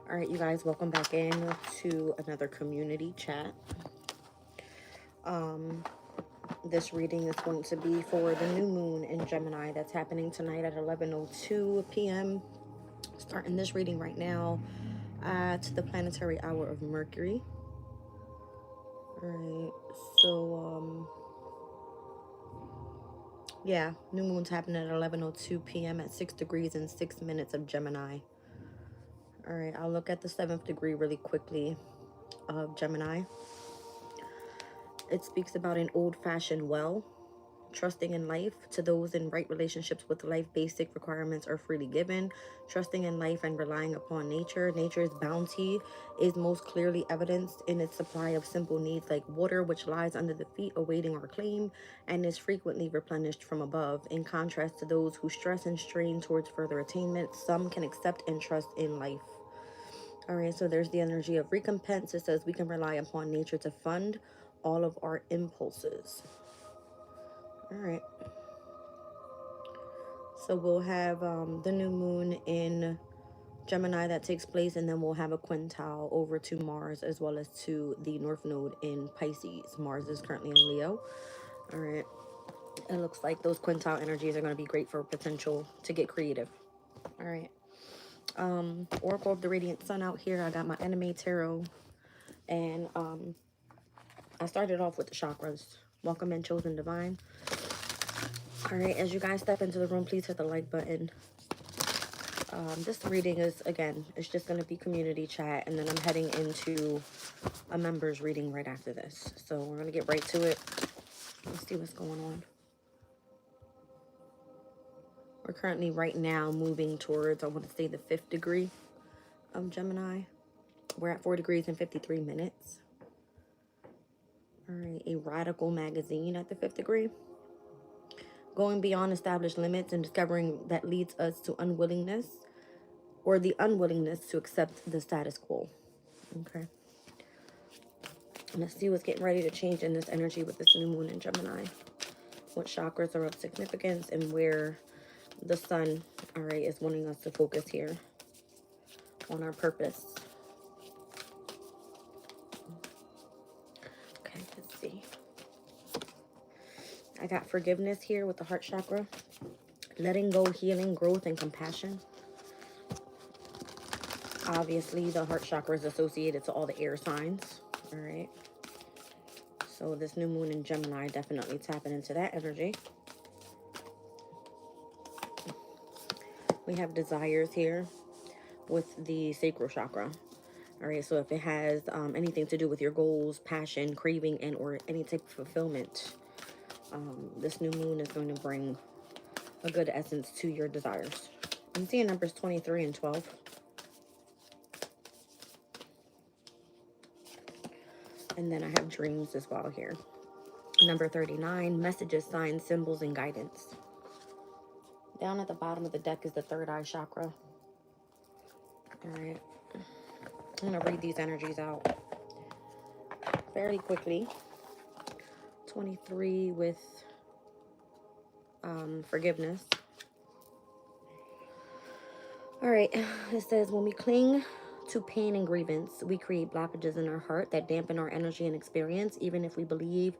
All right, you guys, welcome back in to another community chat. This reading is going to be for the new moon in Gemini that's happening tonight at 11:02 p.m. Starting this reading right now at the planetary hour of Mercury. All right, so yeah, new moon's happening at 11:02 p.m. at 6 degrees and 6 minutes of Gemini. All right, I'll look at the 7th degree really quickly of Gemini. It speaks about an old-fashioned well, trusting in life. To those in right relationships with life, basic requirements are freely given. Trusting in life and relying upon nature. Nature's bounty is most clearly evidenced in its supply of simple needs like water, which lies under the feet awaiting our claim and is frequently replenished from above. In contrast to those who stress and strain towards further attainment, some can accept and trust in life. All right, so there's the energy of recompense. It says we can rely upon nature to fund all of our impulses. All right. So we'll have the new moon in Gemini that takes place, and then we'll have a quintile over to Mars as well as to the North Node in Pisces. Mars is currently in Leo. All right. It looks like those quintile energies are going to be great for potential to get creative. All right. Oracle of the Radiant Sun out here. I got my Anime Tarot, and I started off with the chakras. Welcome in, Chosen Divine. All right, as you guys step into the room, please hit the like button. This reading is, again, it's just going to be community chat, and then I'm heading into a members reading right after this. So we're going to get right to it. Let's see what's going on. We're currently right now moving towards, I want to say, the 5th degree of Gemini. We're at 4 degrees and 53 minutes. All right, a radical magazine at the 5th degree. Going beyond established limits and discovering that leads us to unwillingness, or the unwillingness to accept the status quo. Okay. Let's see what's getting ready to change in this energy with this new moon in Gemini. What chakras are of significance and where the sun, all right, is wanting us to focus here on our purpose. Okay, let's see. I got forgiveness here with the heart chakra. Letting go, healing, growth, and compassion. Obviously, the heart chakra is associated to all the air signs. All right. So this new moon in Gemini definitely tapping into that energy. We have desires here with the sacral chakra. All right. So if it has anything to do with your goals, passion, craving, and or any type of fulfillment, this new moon is going to bring a good essence to your desires. I'm seeing numbers 23 and 12. And then I have dreams as well here. Number 39, messages, signs, symbols, and guidance. Down at the bottom of the deck is the third eye chakra. All right. I'm going to read these energies out fairly quickly. 23 with forgiveness. All right. It says, when we cling to pain and grievance, we create blockages in our heart that dampen our energy and experience. Even if we believe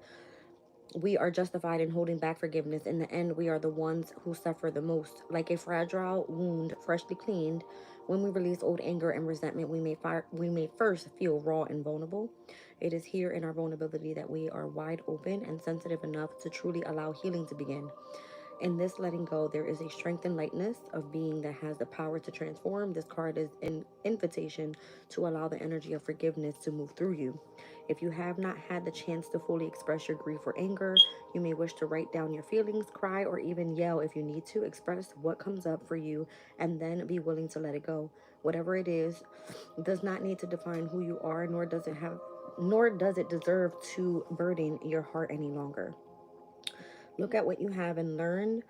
we are justified in holding back forgiveness, in the end, we are the ones who suffer the most. Like a fragile wound freshly cleaned, when we release old anger and resentment, we may first feel raw and vulnerable. It is here in our vulnerability that we are wide open and sensitive enough to truly allow healing to begin. In this letting go, there is a strength and lightness of being that has the power to transform. This card is an invitation to allow the energy of forgiveness to move through you. If you have not had the chance to fully express your grief or anger, you may wish to write down your feelings, cry, or even yell if you need to. Express what comes up for you and then be willing to let it go. Whatever it is, does not need to define who you are, nor does it deserve to burden your heart any longer. Look at what you have and learn.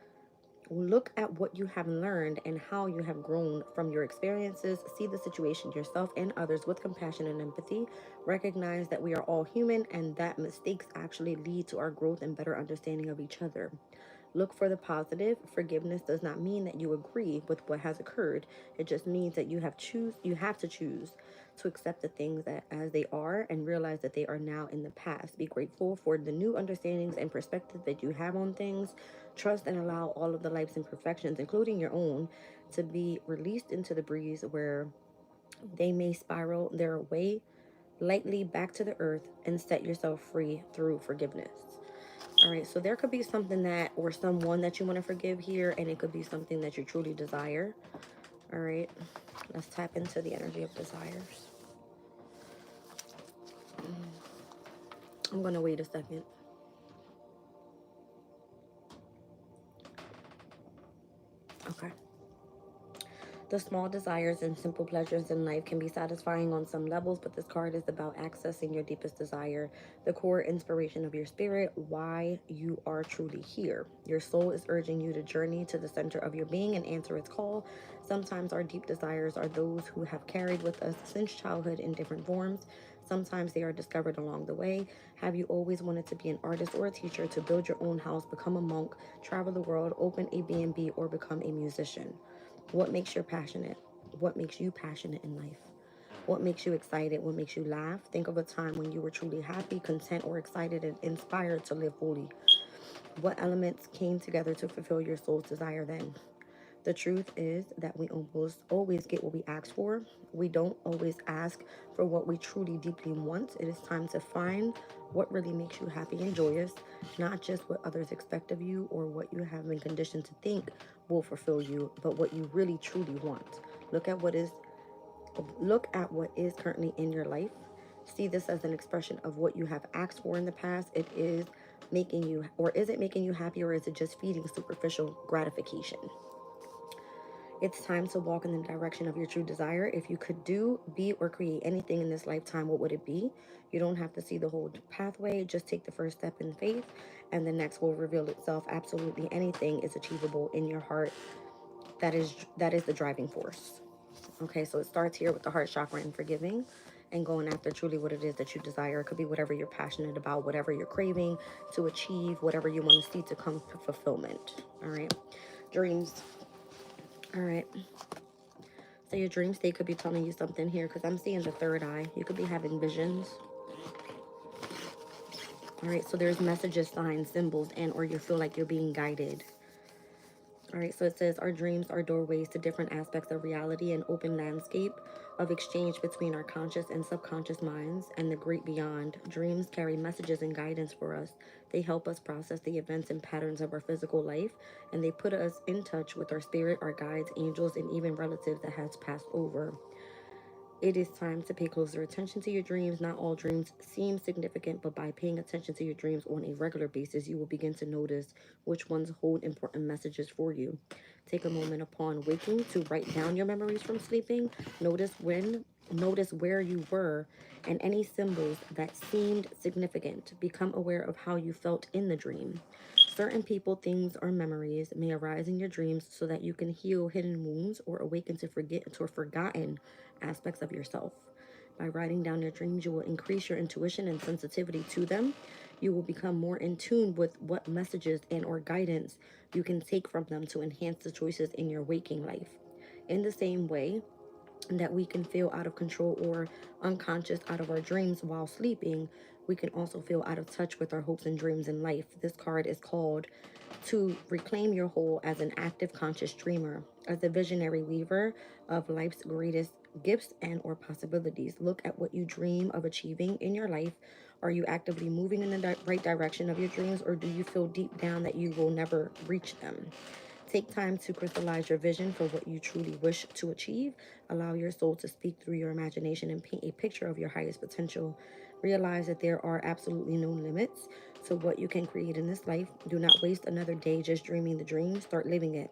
Look at what you have learned and how you have grown from your experiences. See the situation, yourself and others, with compassion and empathy. Recognize that we are all human and that mistakes actually lead to our growth and better understanding of each other. Look for the positive. Forgiveness does not mean that you agree with what has occurred. It just means that you have to choose to accept the things that as they are and realize that they are now in the past. Be grateful for the new understandings and perspectives that you have on things. Trust and allow all of the life's imperfections, including your own, to be released into the breeze where they may spiral their way lightly back to the earth and set yourself free through forgiveness. All right, so there could be something that or someone that you want to forgive here, and it could be something that you truly desire. All right, let's tap into the energy of desires. I'm going to wait a second. Okay. The small desires and simple pleasures in life can be satisfying on some levels, but this card is about accessing your deepest desire, the core inspiration of your spirit, why you are truly here. Your soul is urging you to journey to the center of your being and answer its call. Sometimes our deep desires are those who have carried with us since childhood in different forms. Sometimes they are discovered along the way. Have you always wanted to be an artist or a teacher, to build your own house, become a monk, travel the world, open a B&B, or become a musician? What makes you passionate? What makes you passionate in life? What makes you excited? What makes you laugh? Think of a time when you were truly happy, content, or excited and inspired to live fully. What elements came together to fulfill your soul's desire then? The truth is that we almost always get what we ask for. We don't always ask for what we truly deeply want. It is time to find what really makes you happy and joyous, not just what others expect of you or what you have been conditioned to think will fulfill you, but what you really truly want. Look at what is currently in your life. See this as an expression of what you have asked for in the past. Is it making you happy, or is it just feeding superficial gratification? It's time to walk in the direction of your true desire. If you could do, be, or create anything in this lifetime, what would it be? You don't have to see the whole pathway. Just take the first step in faith, and the next will reveal itself. Absolutely anything is achievable in your heart. That is the driving force. Okay, so it starts here with the heart chakra and forgiving and going after truly what it is that you desire. It could be whatever you're passionate about, whatever you're craving to achieve, whatever you want to see to come to fulfillment. All right, dreams. All right. So your dream state could be telling you something here, because I'm seeing the third eye. You could be having visions. All right, so there's messages, signs, symbols, and or you feel like you're being guided. All right, so it says our dreams are doorways to different aspects of reality, an open landscape of exchange between our conscious and subconscious minds and the great beyond. Dreams carry messages and guidance for us. They help us process the events and patterns of our physical life, and they put us in touch with our spirit, our guides, angels, and even relatives that has passed over. It is time to pay closer attention to your dreams. Not all dreams seem significant, but by paying attention to your dreams on a regular basis, you will begin to notice which ones hold important messages for you. Take a moment upon waking to write down your memories from sleeping. Notice where you were and any symbols that seemed significant. Become aware of how you felt in the dream. Certain people, things, or memories may arise in your dreams so that you can heal hidden wounds or awaken to forgotten aspects of yourself. By writing down your dreams, you will increase your intuition and sensitivity to them. You will become more in tune with what messages and or guidance you can take from them to enhance the choices in your waking life. In the same way that we can feel out of control or unconscious out of our dreams while sleeping, we can also feel out of touch with our hopes and dreams in life. This card is called to reclaim your whole as an active conscious dreamer, as a visionary weaver of life's greatest gifts and or possibilities. Look at what you dream of achieving in your life. Are you actively moving in the right direction of your dreams, or do you feel deep down that you will never reach them? Take time to crystallize your vision for what you truly wish to achieve. Allow your soul to speak through your imagination and paint a picture of your highest potential. Realize that there are absolutely no limits to what you can create in this life. Do not waste another day just dreaming the dream. Start living it.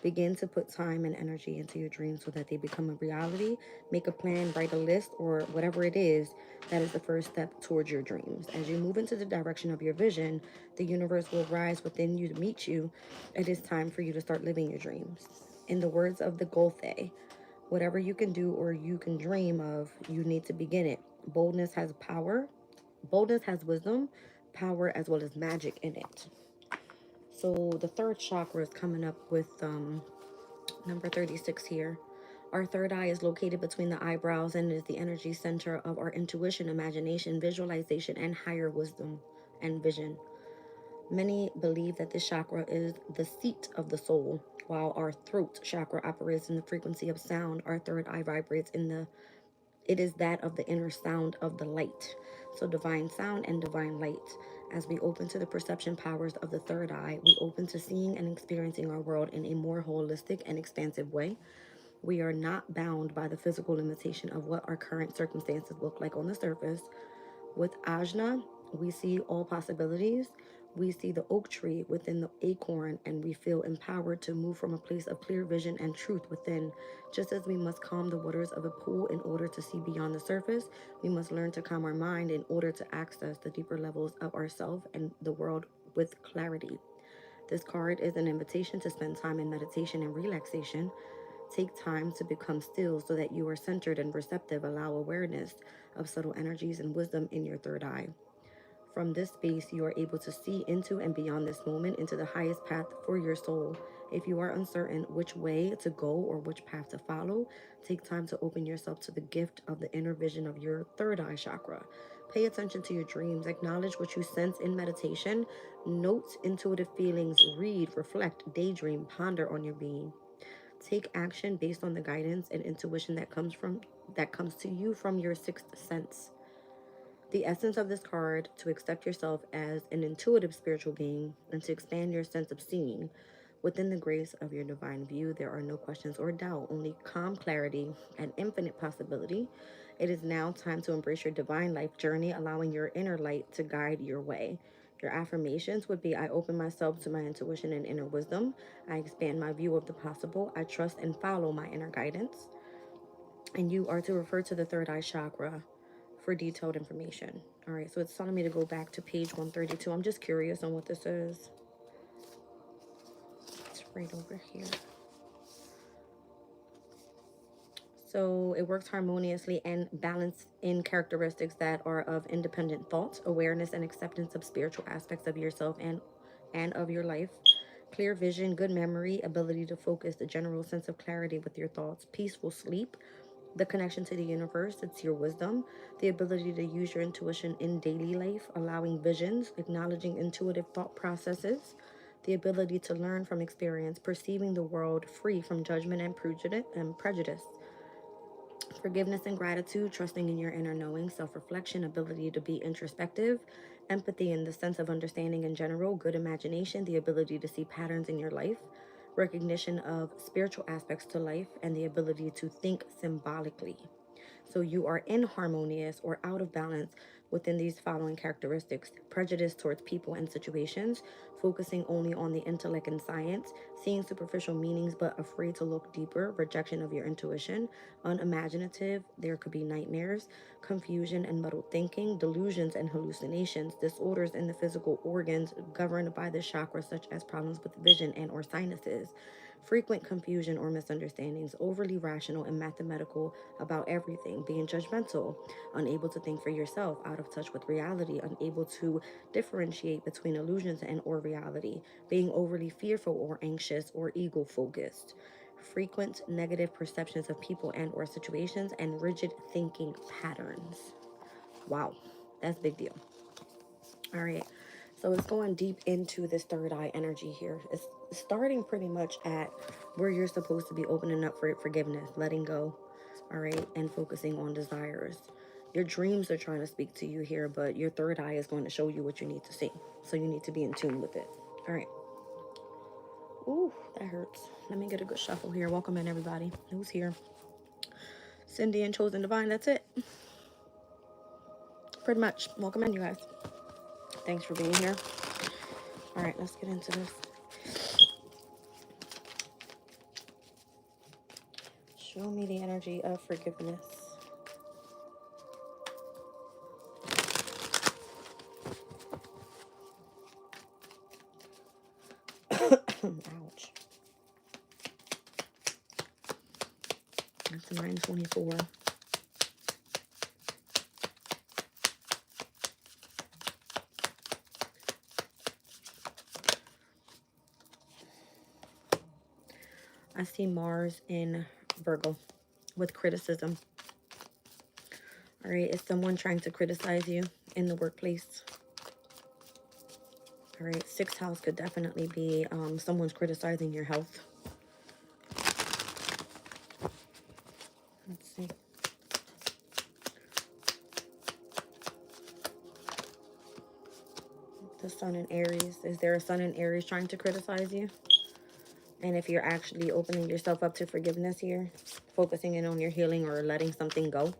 Begin to put time and energy into your dreams so that they become a reality. Make a plan, write a list, or whatever it is. That is the first step towards your dreams. As you move into the direction of your vision, the universe will rise within you to meet you. It is time for you to start living your dreams. In the words of the Gothe, whatever you can do or you can dream of, you need to begin it. Boldness has power. Boldness has wisdom, power, as well as magic in it. So the third chakra is coming up with number 36 here. Our third eye is located between the eyebrows and is the energy center of our intuition, imagination, visualization, and higher wisdom and vision. Many believe that this chakra is the seat of the soul. While our throat chakra operates in the frequency of sound, our third eye vibrates in the it is that of the inner sound of the light. So divine sound and divine light. As we open to the perception powers of the third eye, we open to seeing and experiencing our world in a more holistic and expansive way. We are not bound by the physical limitation of what our current circumstances look like on the surface. With Ajna, we see all possibilities. We see the oak tree within the acorn, and we feel empowered to move from a place of clear vision and truth within. Just as we must calm the waters of a pool in order to see beyond the surface, we must learn to calm our mind in order to access the deeper levels of ourselves and the world with clarity. This card is an invitation to spend time in meditation and relaxation. Take time to become still so that you are centered and receptive. Allow awareness of subtle energies and wisdom in your third eye. From this space, you are able to see into and beyond this moment into the highest path for your soul. If you are uncertain which way to go or which path to follow, take time to open yourself to the gift of the inner vision of your third eye chakra. Pay attention to your dreams. Acknowledge what you sense in meditation. Note intuitive feelings. Read, reflect, daydream, ponder on your being. Take action based on the guidance and intuition that comes to you from your sixth sense. The essence of this card: to accept yourself as an intuitive spiritual being and to expand your sense of seeing. Within the grace of your divine view, there are no questions or doubt, only calm clarity and infinite possibility. It is now time to embrace your divine life journey, allowing your inner light to guide your way. Your affirmations would be: I open myself to my intuition and inner wisdom. I expand my view of the possible. I trust and follow my inner guidance. And you are to refer to the third eye chakra for detailed information. All right, so it's telling me to go back to page 132. I'm just curious on what this is. It's right over here. So it works harmoniously and balanced in characteristics that are of independent thought, awareness, and acceptance of spiritual aspects of yourself and of your life. Clear vision, good memory, ability to focus, a general sense of clarity with your thoughts, peaceful sleep, the connection to the universe, it's your wisdom, the ability to use your intuition in daily life, allowing visions, acknowledging intuitive thought processes, the ability to learn from experience, perceiving the world free from judgment and prejudice. Forgiveness and gratitude, trusting in your inner knowing, self-reflection, ability to be introspective, empathy in the sense of understanding in general, good imagination, the ability to see patterns in your life, recognition of spiritual aspects to life, and the ability to think symbolically. So you are inharmonious or out of balance within these following characteristics: prejudice towards people and situations, focusing only on the intellect and science, seeing superficial meanings but afraid to look deeper, rejection of your intuition, unimaginative, there could be nightmares, confusion and muddled thinking, delusions and hallucinations, disorders in the physical organs governed by the chakras such as problems with vision and or sinuses, frequent confusion or misunderstandings, overly rational and mathematical about everything, being judgmental, unable to think for yourself, out of touch with reality, unable to differentiate between illusions and or reality, being overly fearful or anxious or ego focused, frequent negative perceptions of people and or situations, and rigid thinking patterns. Wow, that's a big deal. All right, so it's going deep into this third eye energy here. It's starting pretty much at where you're supposed to be opening up for forgiveness, letting go, all right, and focusing on desires. Your dreams are trying to speak to you here, but your third eye is going to show you what you need to see. So you need to be in tune with it. All right. Ooh, that hurts. Let me get a good shuffle here. Welcome in, everybody. Who's here? Cindy and Chosen Divine. That's it. Pretty much. Welcome in, you guys. Thanks for being here. All right, let's get into this. Show me the energy of forgiveness. Ouch. That's a 924. I see Mars in Virgo with criticism. All right, is someone trying to criticize you in the workplace? All right, sixth house could definitely be someone's criticizing your health. Let's see. The sun in Aries. Is there a sun in Aries trying to criticize you? And if you're actually opening yourself up to forgiveness here, focusing in on your healing or letting something go.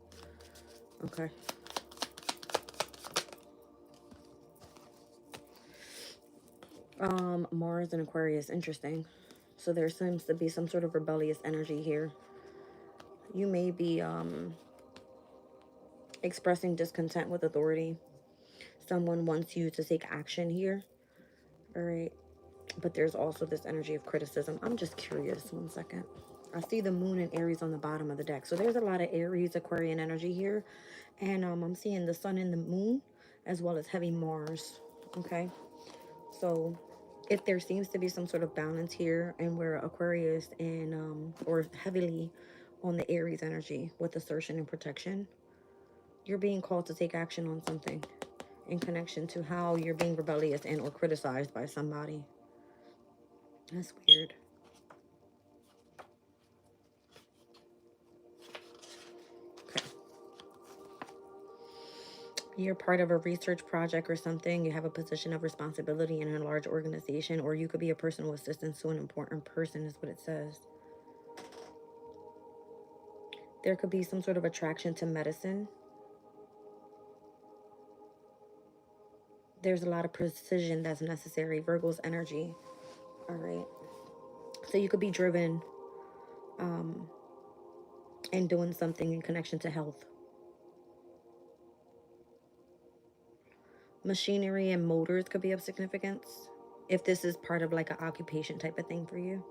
Okay. Mars and Aquarius, interesting. So there seems to be some sort of rebellious energy here. You may be expressing discontent with authority. Someone wants you to take action here. All right. But there's also this energy of criticism. I'm just curious. 1 second. I see the moon and Aries on the bottom of the deck. So there's a lot of Aries, Aquarian energy here. And I'm seeing the sun and the moon as well as heavy Mars. Okay. So if there seems to be some sort of balance here and where Aquarius and or heavily on the Aries energy with assertion and protection, you're being called to take action on something in connection to how you're being rebellious and or criticized by somebody. That's weird. Okay. You're part of a research project or something. You have a position of responsibility in a large organization, or you could be a personal assistant to an important person, is what it says. There could be some sort of attraction to medicine. There's a lot of precision that's necessary. Virgo's energy. All right. So you could be driven and doing something in connection to health. Machinery and motors could be of significance if this is part of like an occupation type of thing for you.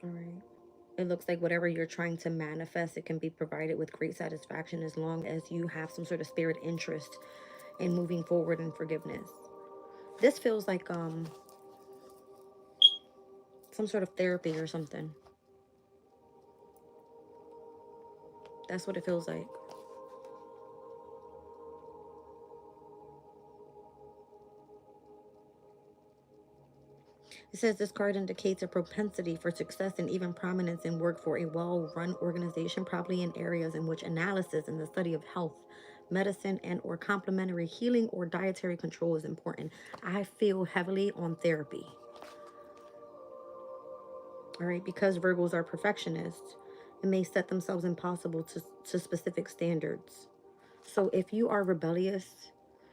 All right. It looks like whatever you're trying to manifest, it can be provided with great satisfaction as long as you have some sort of spirit interest in moving forward in forgiveness. This feels like some sort of therapy or something. That's what it feels like. It says this card indicates a propensity for success and even prominence in work for a well-run organization, probably in areas in which analysis and the study of health, medicine, and or complementary healing or dietary control is important. I feel heavily on therapy. All right, because Virgos are perfectionists, it may set themselves impossible to specific standards. So if you are rebellious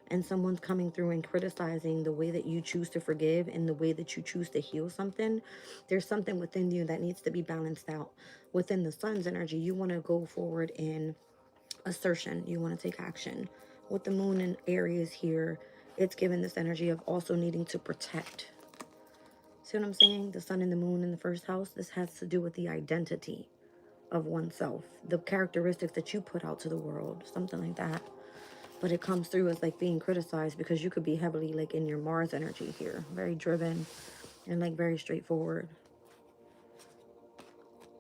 and someone's coming through and criticizing the way that you choose to forgive and the way that you choose to heal something, there's something within you that needs to be balanced out. Within the sun's energy, you want to go forward in assertion. You want to take action. With the moon in Aries here, it's given this energy of also needing to protect. See what I'm saying? The sun and the moon in the first house, this has to do with the identity of oneself, the characteristics that you put out to the world, something like that. But it comes through as like being criticized because you could be heavily like in your Mars energy here, very driven and like very straightforward.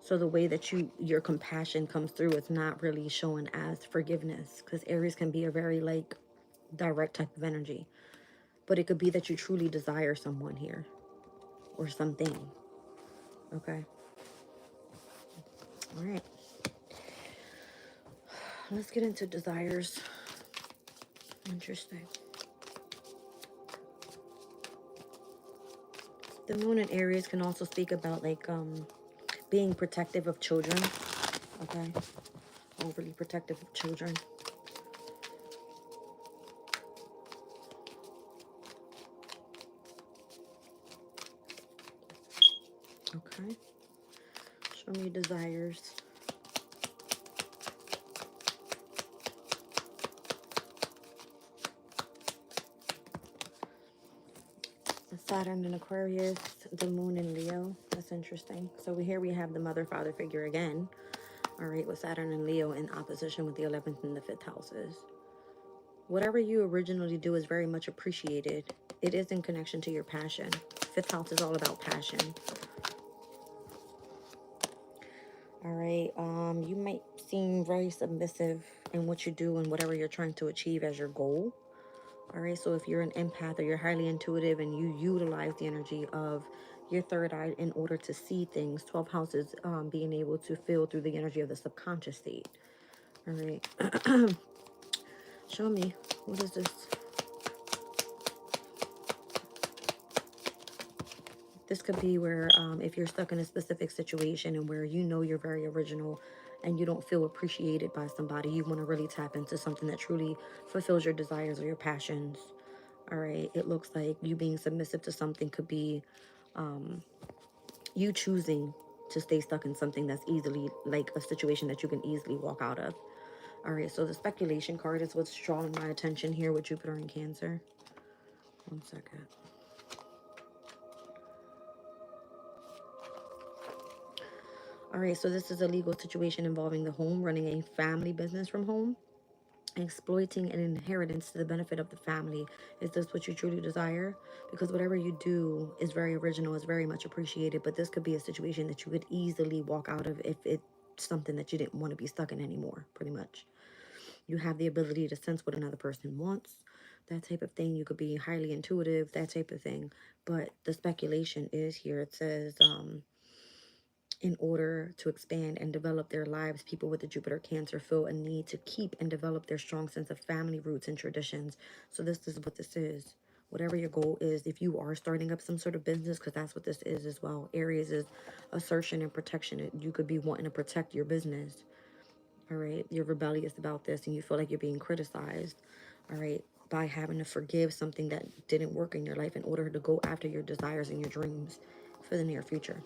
So the way that your compassion comes through is not really showing as forgiveness, because Aries can be a very like direct type of energy. But it could be that you truly desire someone here or something. Okay. All right. Let's get into desires. Interesting. The moon in Aries can also speak about like being protective of children. Okay. Overly protective of children. Okay. Show me desires. Saturn in Aquarius, the moon in Leo. That's interesting. So here we have the mother-father figure again. All right, with Saturn and Leo in opposition with the 11th and the 5th houses. Whatever you originally do is very much appreciated. It is in connection to your passion. 5th house is all about passion. right. You might seem very submissive in what you do and whatever you're trying to achieve as your goal. All right. So if you're an empath or you're highly intuitive and you utilize the energy of your third eye in order to see things, 12 houses, being able to feel through the energy of the subconscious state. All right. Show me. What is this? This could be where if you're stuck in a specific situation and where you know you're very original and you don't feel appreciated by somebody, you want to really tap into something that truly fulfills your desires or your passions. All right. It looks like you being submissive to something could be you choosing to stay stuck in something that's easily like a situation that you can easily walk out of. All right. So the speculation card is what's drawing my attention here with Jupiter in Cancer. One second. All right, so this is a legal situation involving the home, running a family business from home, exploiting an inheritance to the benefit of the family. Is this what you truly desire? Because whatever you do is very original, is very much appreciated, but this could be a situation that you could easily walk out of if it's something that you didn't want to be stuck in anymore, pretty much. You have the ability to sense what another person wants, that type of thing. You could be highly intuitive, that type of thing. But the speculation is here. It says, in order to expand and develop their lives, people with the Jupiter Cancer feel a need to keep and develop their strong sense of family roots and traditions. So this is what this is. Whatever your goal is, if you are starting up some sort of business, because that's what this is as well. Aries is assertion and protection. You could be wanting to protect your business. All right. You're rebellious about this and you feel like you're being criticized. All right. By having to forgive something that didn't work in your life in order to go after your desires and your dreams for the near future.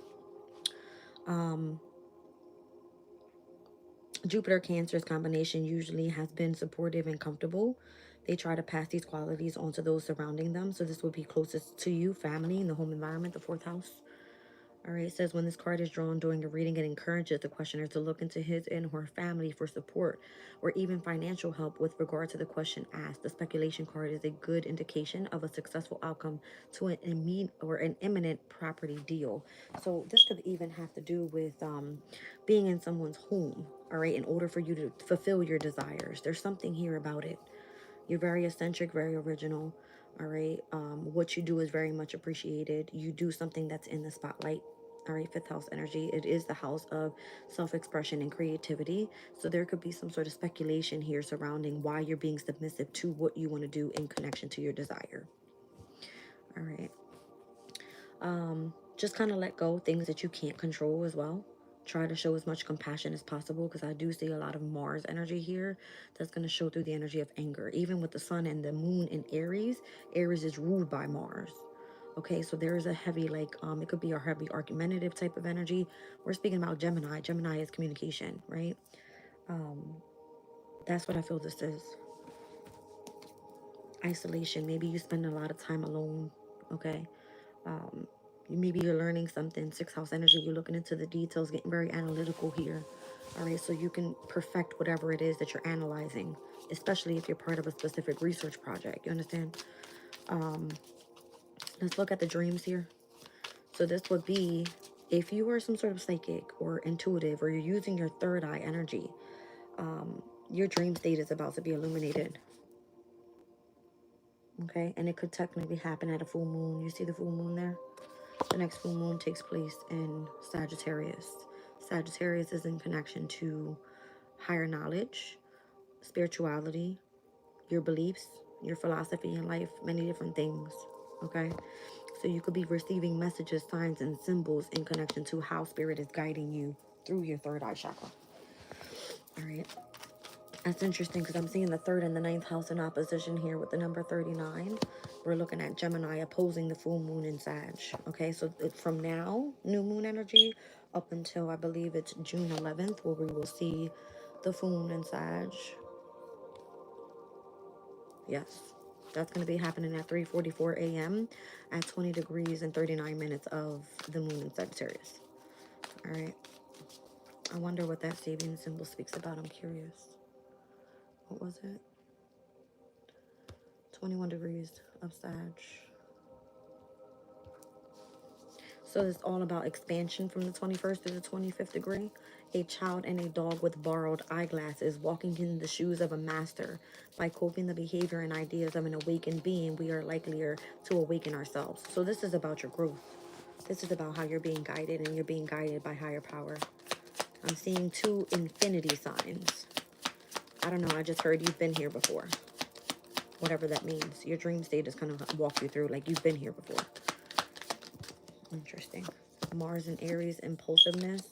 Jupiter Cancer's combination usually has been supportive and comfortable. They try to pass these qualities on to those surrounding them. So this would be closest to you, family, in the home environment, the fourth house. All right, it says when this card is drawn during the reading, it encourages the questioner to look into his and her family for support or even financial help with regard to the question asked. The speculation card is a good indication of a successful outcome to an immediate or an imminent property deal. So this could even have to do with being in someone's home, all right, in order for you to fulfill your desires. There's something here about it. You're very eccentric, very original. All right. What you do is very much appreciated. You do something that's in the spotlight. All right. Fifth house energy. It is the house of self expression and creativity. So there could be some sort of speculation here surrounding why you're being submissive to what you want to do in connection to your desire. All right. Just kind of let go things that you can't control as well. Try to show as much compassion as possible because I do see a lot of Mars energy here that's going to show through the energy of anger. Even with the sun and the moon in Aries, Aries is ruled by Mars. Okay, so there is a heavy, like, it could be a heavy argumentative type of energy. We're speaking about Gemini. Gemini is communication, right? That's what I feel this is. Isolation. Maybe you spend a lot of time alone, okay? Maybe you're learning something. Sixth house energy, you're looking into the details, getting very analytical here. All right, so you can perfect whatever it is that you're analyzing, especially if you're part of a specific research project. You understand? Let's look at the dreams here. So this would be if you are some sort of psychic or intuitive or you're using your third eye energy, your dream state is about to be illuminated. Okay, and it could technically happen at a full moon. You see the full moon there? The next full moon takes place in Sagittarius. Sagittarius is in connection to higher knowledge, spirituality, your beliefs, your philosophy in life, many different things. Okay? So you could be receiving messages, signs, and symbols in connection to how spirit is guiding you through your third eye chakra. All right. That's interesting because I'm seeing the third and the ninth house in opposition here with the number 39. We're looking at Gemini opposing the full moon in Sag. Okay, so from now, new moon energy, up until I believe it's June 11th, where we will see the full moon in Sag. Yes, that's going to be happening at 3:44 a.m. at 20 degrees and 39 minutes of the moon in Sagittarius. All right. I wonder what that saving symbol speaks about. I'm curious. What was it? 21 degrees of Sag. So it's all about expansion from the 21st to the 25th degree. A child and a dog with borrowed eyeglasses walking in the shoes of a master. By coping the behavior and ideas of an awakened being, we are likelier to awaken ourselves. So this is about your growth. This is about how you're being guided, and you're being guided by higher power. I'm seeing 2 infinity signs. I don't know, I just heard you've been here before. Whatever that means. Your dream state is kind of walk you through like you've been here before. Interesting. Mars and Aries, impulsiveness.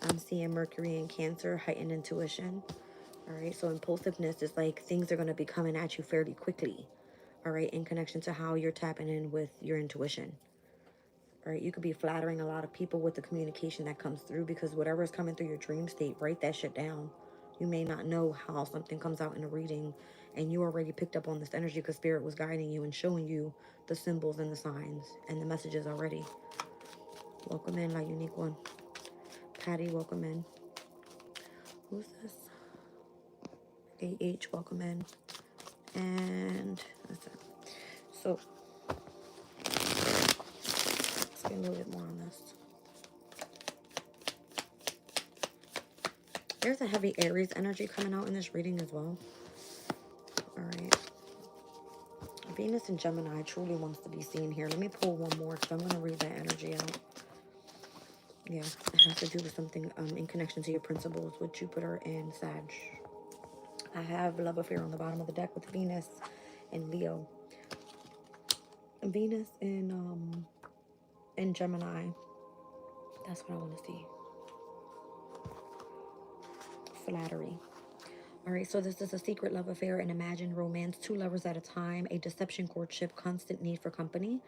I'm seeing Mercury and Cancer, heightened intuition. All right, so impulsiveness is like things are going to be coming at you fairly quickly. All right, in connection to how you're tapping in with your intuition. All right, you could be flattering a lot of people with the communication that comes through, because whatever is coming through your dream state, write that shit down. You may not know how something comes out in a reading, and you already picked up on this energy because Spirit was guiding you and showing you the symbols and the signs and the messages already. Welcome in, my unique one. Patty, welcome in. Who's this? AH, welcome in. And that's it. So, let's get a little bit more on this. There's a heavy Aries energy coming out in this reading as well. All right. Venus and Gemini truly wants to be seen here. Let me pull one more because I'm going to read that energy out. Yeah, it has to do with something in connection to your principles with Jupiter and Sag. I have love affair on the bottom of the deck with Venus and Leo. Venus in Gemini. That's what I want to see. Flattery. All right, so this is a secret love affair, an imagined romance, 2 lovers at a time, a deception courtship, constant need for company.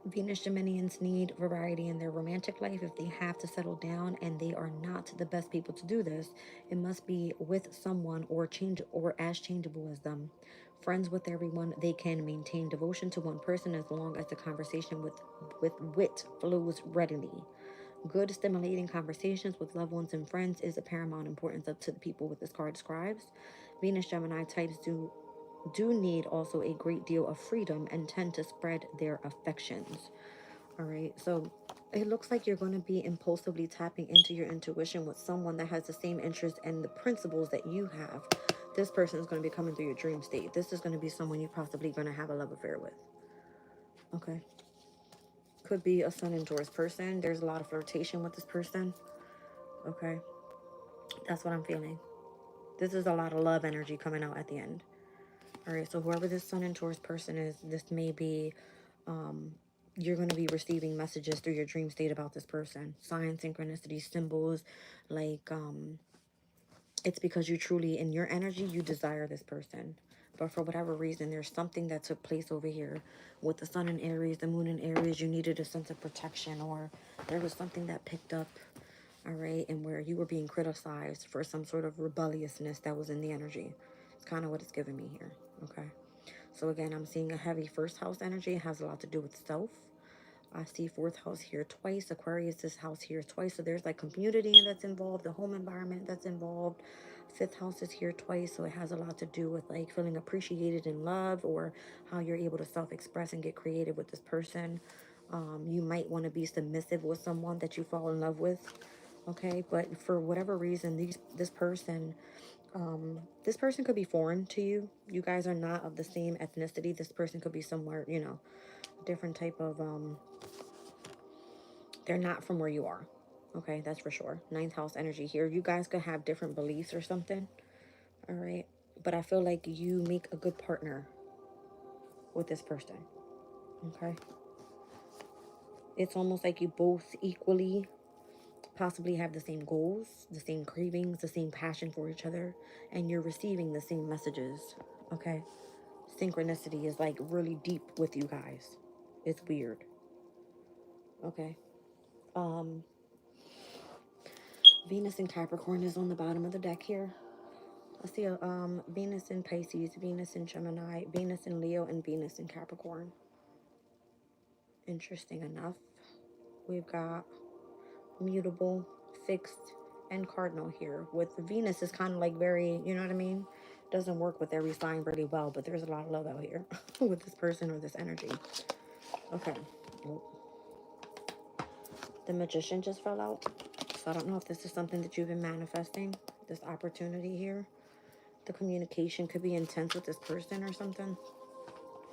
Venus Geminians need variety in their romantic life. If they have to settle down and they are not the best people to do this, it must be with someone or as changeable as them. Friends with everyone, they can maintain devotion to one person as long as the conversation with wit flows readily. Good, stimulating conversations with loved ones and friends is of paramount importance up to the people with this card describes. Venus Gemini types do need also a great deal of freedom and tend to spread their affections. All right, so it looks like you're going to be impulsively tapping into your intuition with someone that has the same interests and the principles that you have. This person is going to be coming through your dream state. This is going to be someone you're possibly going to have a love affair with. Okay. Could be a Sun and Taurus person. There's a lot of flirtation with this person. Okay. That's what I'm feeling. This is a lot of love energy coming out at the end. All right. So whoever this Sun and Taurus person is, this may be, you're going to be receiving messages through your dream state about this person. Signs, synchronicities, symbols. Like, it's because you truly, in your energy, you desire this person. But for whatever reason, there's something that took place over here with the sun in Aries, the moon in Aries. You needed a sense of protection, or there was something that picked up, all right, and where you were being criticized for some sort of rebelliousness that was in the energy. It's kind of what it's giving me here, okay? So again, I'm seeing a heavy first house energy. It has a lot to do with self. I see 4th house here twice. Aquarius's house here twice. So there's like community that's involved, the home environment that's involved. 5th house is here twice. So it has a lot to do with like feeling appreciated and loved, or how you're able to self-express and get creative with this person. You might want to be submissive with someone that you fall in love with. Okay, but for whatever reason, this person could be foreign to you. You guys are not of the same ethnicity. This person could be somewhere, you know, different type of they're not from where you are. Okay, that's for sure. 9th house energy here. You guys could have different beliefs or something. All right. But I feel like you make a good partner with this person. Okay. It's almost like you both equally possibly have the same goals, the same cravings, the same passion for each other, and you're receiving the same messages. Okay. Synchronicity is like really deep with you guys. It's weird. Okay. Venus in Capricorn is on the bottom of the deck here. I see a Venus in Pisces, Venus in Gemini, Venus in Leo, and Venus in Capricorn. Interesting enough. We've got mutable, fixed, and cardinal here. With Venus is kind of like very, you know what I mean? Doesn't work with every sign really well, but there's a lot of love out here with this person or this energy. Okay. The Magician just fell out. So I don't know if this is something that you've been manifesting, this opportunity here. The communication could be intense with this person or something.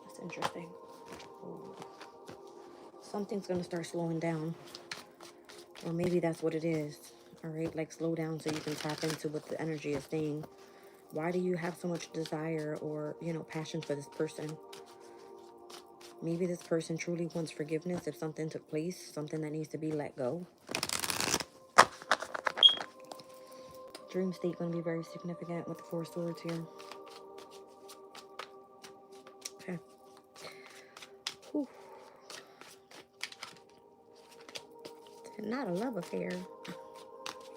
That's interesting. Ooh. Something's going to start slowing down. Or maybe that's what it is. All right, like slow down so you can tap into what the energy is saying. Why do you have so much desire or, you know, passion for this person? Maybe this person truly wants forgiveness if something took place, something that needs to be let go. Dream state going to be very significant with the Four Swords here. Okay. Whew. Not a love affair.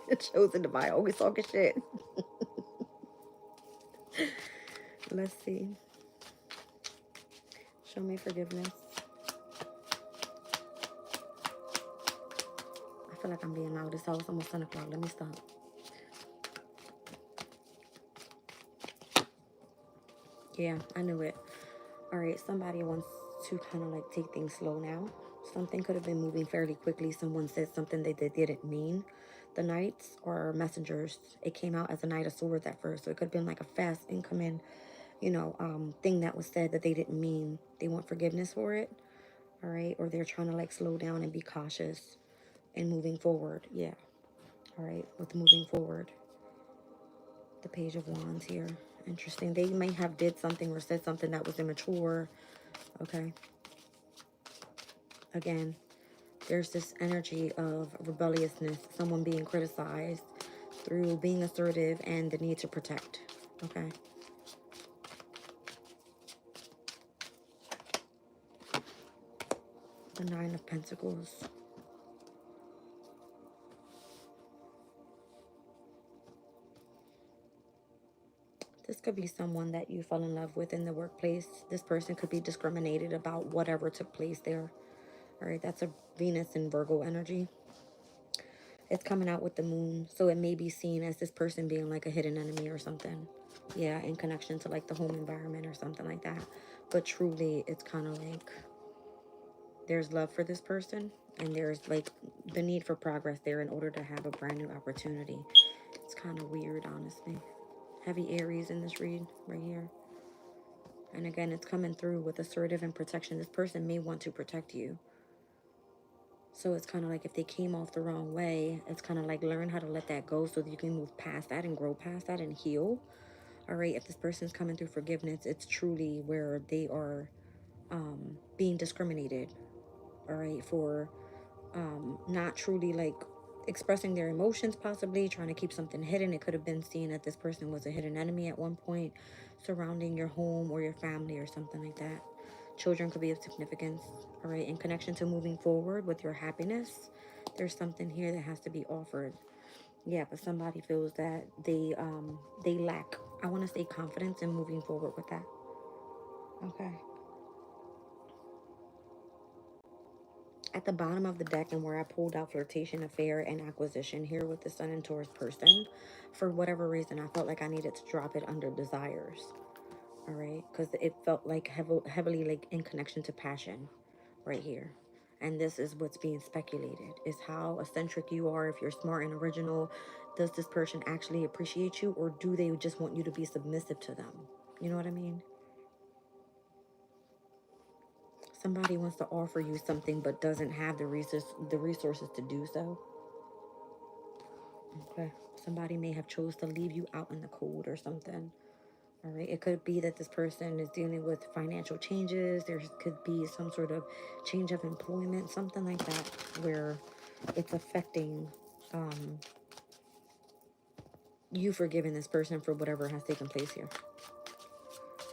It shows in the bio. Always talking shit. Let's see. Show me forgiveness. I feel like I'm being loud. It's almost 10 o'clock. Let me stop. Yeah, I knew it. All right, somebody wants to kind of like take things slow now. Something could have been moving fairly quickly. Someone said something that they didn't mean. The knights or messengers, it came out as a knight of swords at first. So it could have been like a fast incoming, you know, thing that was said that they didn't mean. They want forgiveness for it. All right. Or they're trying to like slow down and be cautious and moving forward. Yeah. All right. With moving forward. The Page of Wands here. Interesting. They may have did something or said something that was immature. Okay. Again, there's this energy of rebelliousness, someone being criticized through being assertive and the need to protect. Okay. The Nine of Pentacles. This could be someone that you fell in love with in the workplace. This person could be discriminated about whatever took place there. All right, that's a Venus and Virgo energy. It's coming out with the moon, so it may be seen as this person being like a hidden enemy or something. Yeah, in connection to like the home environment or something like that. But truly, it's kind of like there's love for this person and there's like the need for progress there in order to have a brand new opportunity. It's kind of weird, honestly. Heavy Aries in this read right here. And again, it's coming through with assertive and protection. This person may want to protect you. So it's kind of like if they came off the wrong way, it's kind of like learn how to let that go so that you can move past that and grow past that and heal. All right, if this person's coming through forgiveness, it's truly where they are being discriminated, all right, for not truly like expressing their emotions, possibly trying to keep something hidden. It could have been seen that this person was a hidden enemy at one point surrounding your home or your family or something like that. Children could be of significance, all right, in connection to moving forward with your happiness. There's something here that has to be offered. Yeah, but somebody feels that they lack, I want to say, confidence in moving forward with that. Okay. At the bottom of the deck and where I pulled out flirtation, affair, and acquisition here with the Sun and Taurus person, for whatever reason, I felt like I needed to drop it under desires. All right, because it felt like heavily like in connection to passion right here. And this is what's being speculated, is how eccentric you are, if you're smart and original. Does this person actually appreciate you, or do they just want you to be submissive to them? You know what I mean? Somebody wants to offer you something but doesn't have the resources to do so. Okay. Somebody may have chose to leave you out in the cold or something. All right. It could be that this person is dealing with financial changes. There could be some sort of change of employment, something like that, where it's affecting you forgiving this person for whatever has taken place here.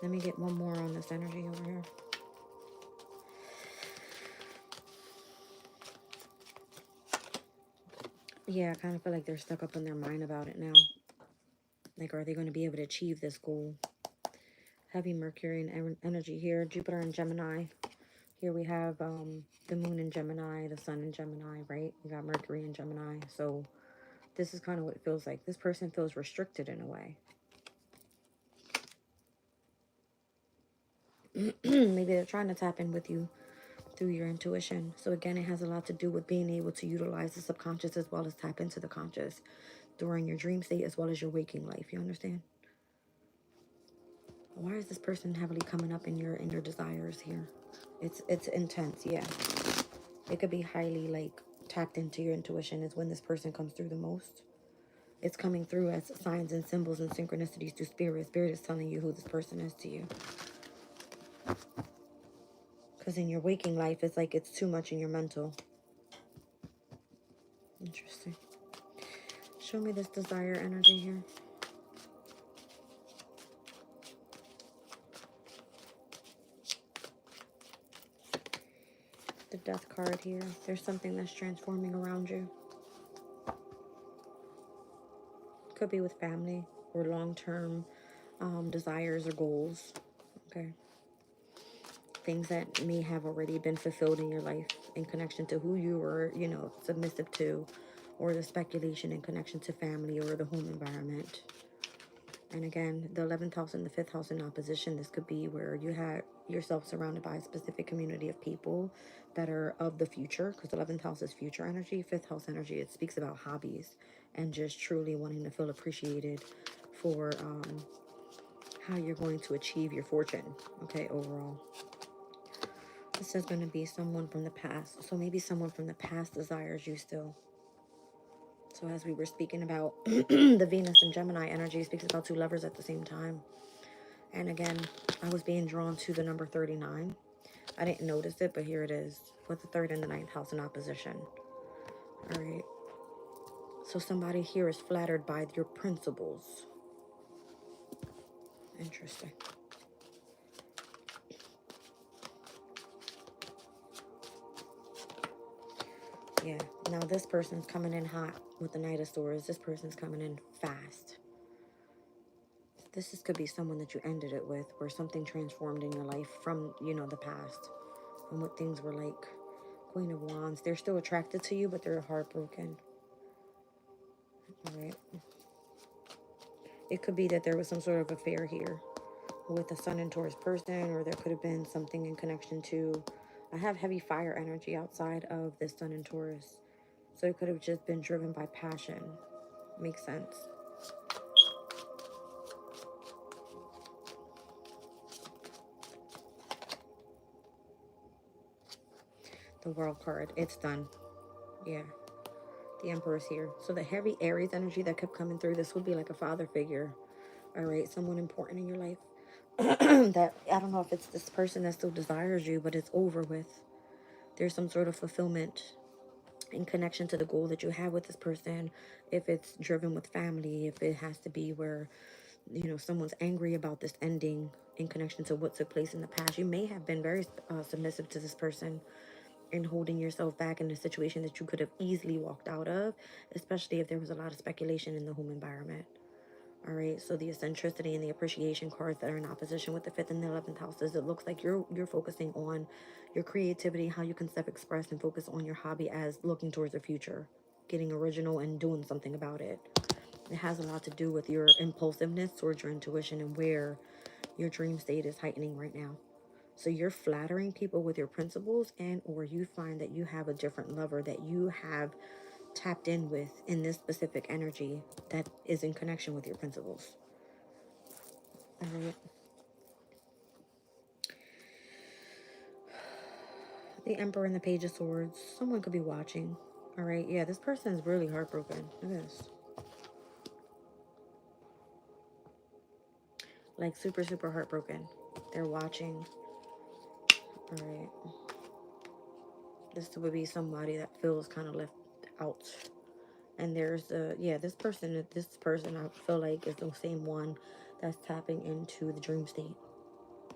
Let me get one more on this energy over here. Yeah, I kind of feel like they're stuck up in their mind about it now. Like, are they going to be able to achieve this goal? Heavy Mercury and energy here. Jupiter and Gemini. Here we have the moon in Gemini, the sun in Gemini, right? We got Mercury in Gemini. So this is kind of what it feels like. This person feels restricted in a way. Maybe they're trying to tap in with you through your intuition. So again, it has a lot to do with being able to utilize the subconscious as well as tap into the conscious during your dream state as well as your waking life. You understand? Why is this person heavily coming up in your desires here? It's intense, yeah. It could be highly like tapped into your intuition is when this person comes through the most. It's coming through as signs and symbols and synchronicities through spirit. Spirit is telling you who this person is to you. Because in your waking life, it's like it's too much in your mental. Interesting. Show me this desire energy here. The death card here. There's something that's transforming around you. Could be with family or long-term desires or goals. Okay. Things that may have already been fulfilled in your life in connection to who you were, you know, submissive to, or the speculation in connection to family or the home environment. And again, the 11th house and the 5th house in opposition, this could be where you had yourself surrounded by a specific community of people that are of the future, because the 11th house is future energy. 5th house energy, it speaks about hobbies and just truly wanting to feel appreciated for how you're going to achieve your fortune, okay, overall. This is going to be someone from the past. So maybe someone from the past desires you still. So as we were speaking about the Venus and Gemini energy, speaks about two lovers at the same time. And again, I was being drawn to the number 39. I didn't notice it, but here it is with the 3rd and the 9th house in opposition. All right. So somebody here is flattered by your principles. Interesting. Yeah. Now this person's coming in hot with the Knight of Swords. This person's coming in fast. This could be someone that you ended it with, or something transformed in your life from, you know, the past. And what things were like. Queen of Wands. They're still attracted to you, but they're heartbroken. All right. It could be that there was some sort of affair here with a Sun and Taurus person, or there could have been something in connection to... I have heavy fire energy outside of this Sun and Taurus. So it could have just been driven by passion. Makes sense. The World card. It's done. Yeah. The Emperor's here. So the heavy Aries energy that kept coming through, this would be like a father figure. All right. Someone important in your life. That, I don't know if it's this person that still desires you, but it's over with. There's some sort of fulfillment in connection to the goal that you have with this person. If it's driven with family, if it has to be where, you know, someone's angry about this ending in connection to what took place in the past. You may have been very submissive to this person and holding yourself back in a situation that you could have easily walked out of, especially if there was a lot of speculation in the home environment. All right, so the eccentricity and the appreciation cards that are in opposition with the 5th and the 11th houses, it looks like you're focusing on your creativity, how you can self-express, and focus on your hobby as looking towards the future, getting original and doing something about it. It has a lot to do with your impulsiveness towards your intuition and where your dream state is heightening right now. So you're flattering people with your principles, and or you find that you have a different lover that you have tapped in with in this specific energy that is in connection with your principles. All right. The Emperor and the Page of Swords. Someone could be watching. All right. Yeah, this person is really heartbroken. Look at this. Like super, super heartbroken. They're watching. All right. This would be somebody that feels kind of left out. And there's this person I feel like is the same one that's tapping into the dream state.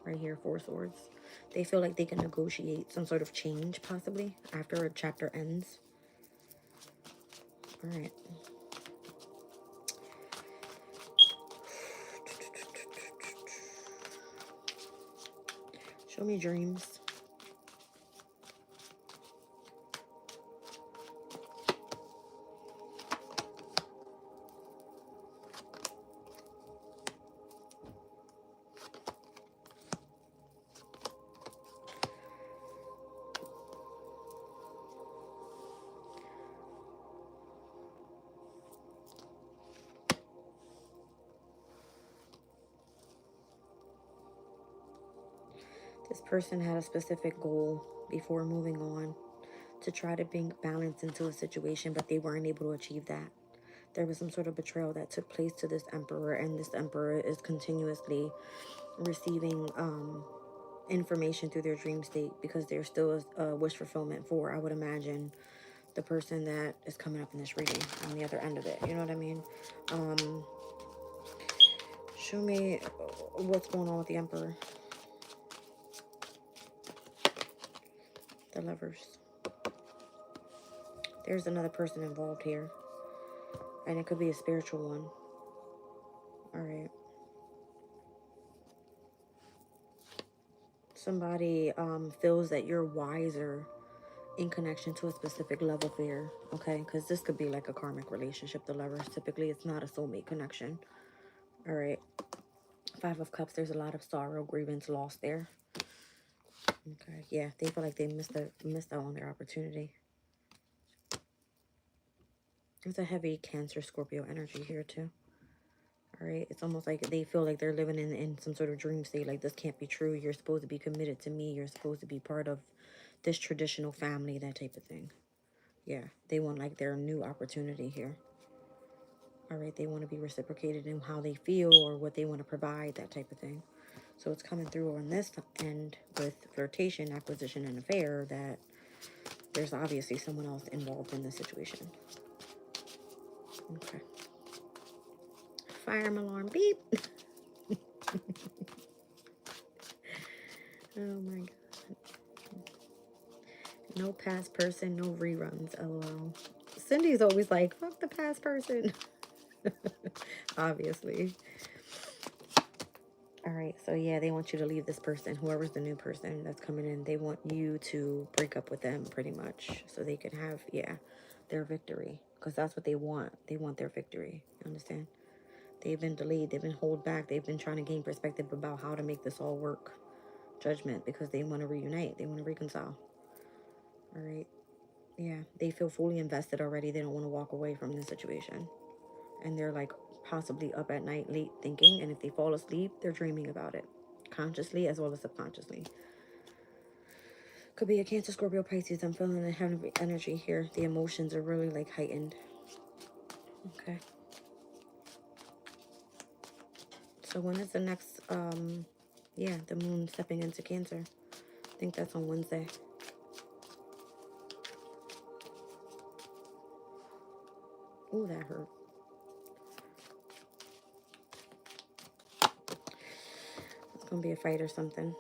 Right here, 4 swords. They feel like they can negotiate some sort of change, possibly, after a chapter ends. All right. Show me dreams. This person had a specific goal before moving on to try to bring balance into a situation, but they weren't able to achieve that. There was some sort of betrayal that took place to this emperor, and this emperor is continuously receiving information through their dream state, because there's still a wish fulfillment for, I would imagine, the person that is coming up in this reading on the other end of it. You know what I mean? Show me what's going on with the emperor. The lovers. There's another person involved here, and it could be a spiritual one. All right. Somebody feels that you're wiser in connection to a specific love affair, okay? Because this could be like a karmic relationship, the lovers. Typically, it's not a soulmate connection. All right. Five of Cups, there's a lot of sorrow, grievance, loss there. Okay, yeah, they feel like they missed out on their opportunity. There's a heavy Cancer, Scorpio energy here too. All right, it's almost like they feel like they're living in some sort of dream state. Like, this can't be true. You're supposed to be committed to me. You're supposed to be part of this traditional family, that type of thing. Yeah, they want like their new opportunity here. All right, they want to be reciprocated in how they feel or what they want to provide, that type of thing. So it's coming through on this end with flirtation, acquisition, and affair, that there's obviously someone else involved in this situation. Okay. Fire alarm, beep. Oh my God. No past person, no reruns, lol. Cindy's always like, fuck the past person. Obviously. All right, so yeah, they want you to leave this person, whoever's the new person that's coming in. They want you to break up with them, pretty much, so they can have, yeah, their victory, because that's what they want. They want their victory. You understand? They've been delayed. They've been held back. They've been trying to gain perspective about how to make this all work. Judgment, because they want to reunite. They want to reconcile. All right. Yeah, they feel fully invested already. They don't want to walk away from this situation. And they're like possibly up at night late thinking. And if they fall asleep, they're dreaming about it. Consciously as well as subconsciously. Could be a Cancer, Scorpio, Pisces. I'm feeling the heavy energy here. The emotions are really like heightened. Okay. So when is the next, yeah, the moon stepping into Cancer? I think that's on Wednesday. Ooh, that hurt. It's going to be a fight or something.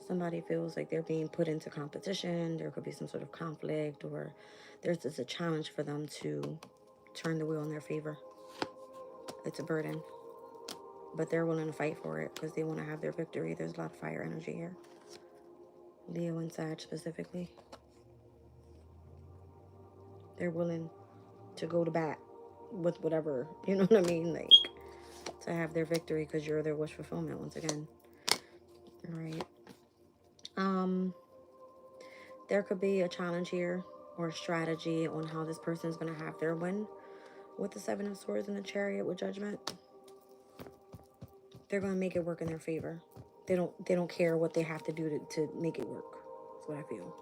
Somebody feels like they're being put into competition. There could be some sort of conflict, or there's just a challenge for them to turn the wheel in their favor. It's a burden. But they're willing to fight for it because they want to have their victory. There's a lot of fire energy here. Leo and Sag specifically. They're willing to go to bat with whatever, you know what I mean? Like, to have their victory because you're their wish fulfillment once again. All right. There could be a challenge here or a strategy on how this person is going to have their win with the Seven of Swords and the Chariot with Judgment. They're going to make it work in their favor. They don't care what they have to do to make it work. That's what I feel.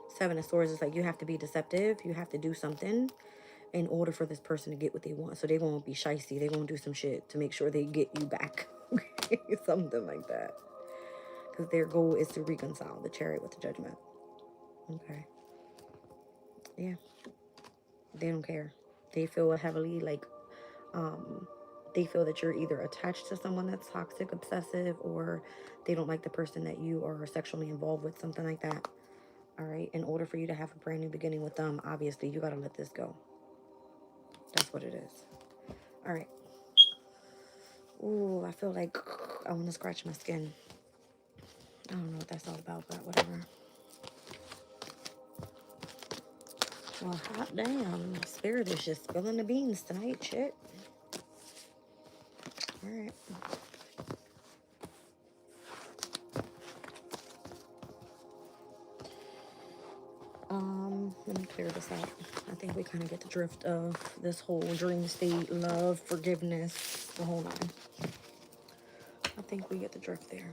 Seven of Swords is like, you have to be deceptive. You have to do something in order for this person to get what they want. So they won't be shysty. They won't do some shit to make sure they get you back. Something like that. Because their goal is to reconcile the Chariot with the Judgment. Okay. Yeah. They don't care. They feel heavily like, they feel that you're either attached to someone that's toxic, obsessive, or they don't like the person that you are sexually involved with, something like that. All right. In order for you to have a brand new beginning with them, obviously, you got to let this go. That's what it is. All right. Ooh, I feel like I want to scratch my skin. I don't know what that's all about, but whatever. Well, hot damn. Spirit is just spilling the beans tonight. Shit. All right. Let me clear this out. I think we kind of get the drift of this whole dream state, love, forgiveness, the whole nine. think we get the drift there.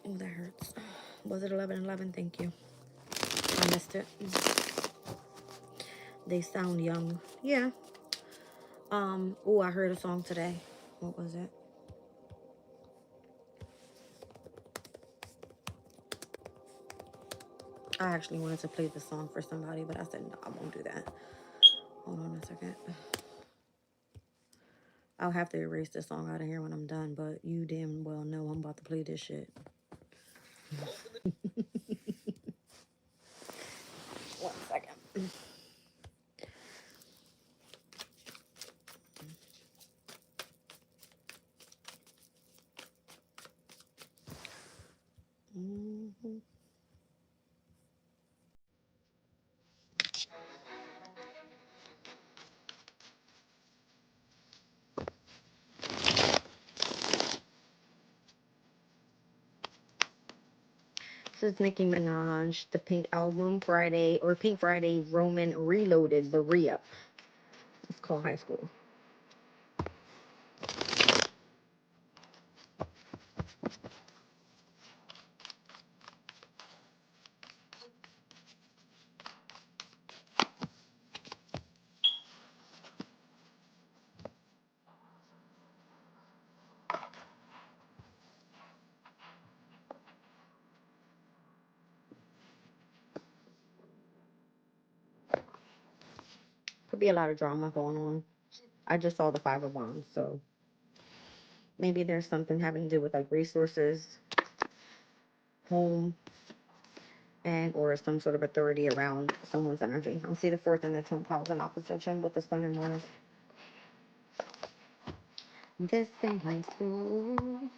Oh, that hurts. Was it 11:11? Thank you. I missed it. They sound young. Yeah. Oh, I heard a song today. What was it? I actually wanted to play the song for somebody, but I said, no, I won't do that. Hold on a second. I'll have to erase this song out of here when I'm done, but you damn well know I'm about to play this shit. One second. Mm-hmm. This is Nicki Minaj, the Pink Album Friday, or Pink Friday Roman Reloaded, the re-up. It's called High School. Could be a lot of drama going on. I just saw the Five of Wands, so maybe there's something having to do with like resources, home, and or some sort of authority around someone's energy. I see the fourth and the 10th house in opposition with the sun and Mars. This thing high school.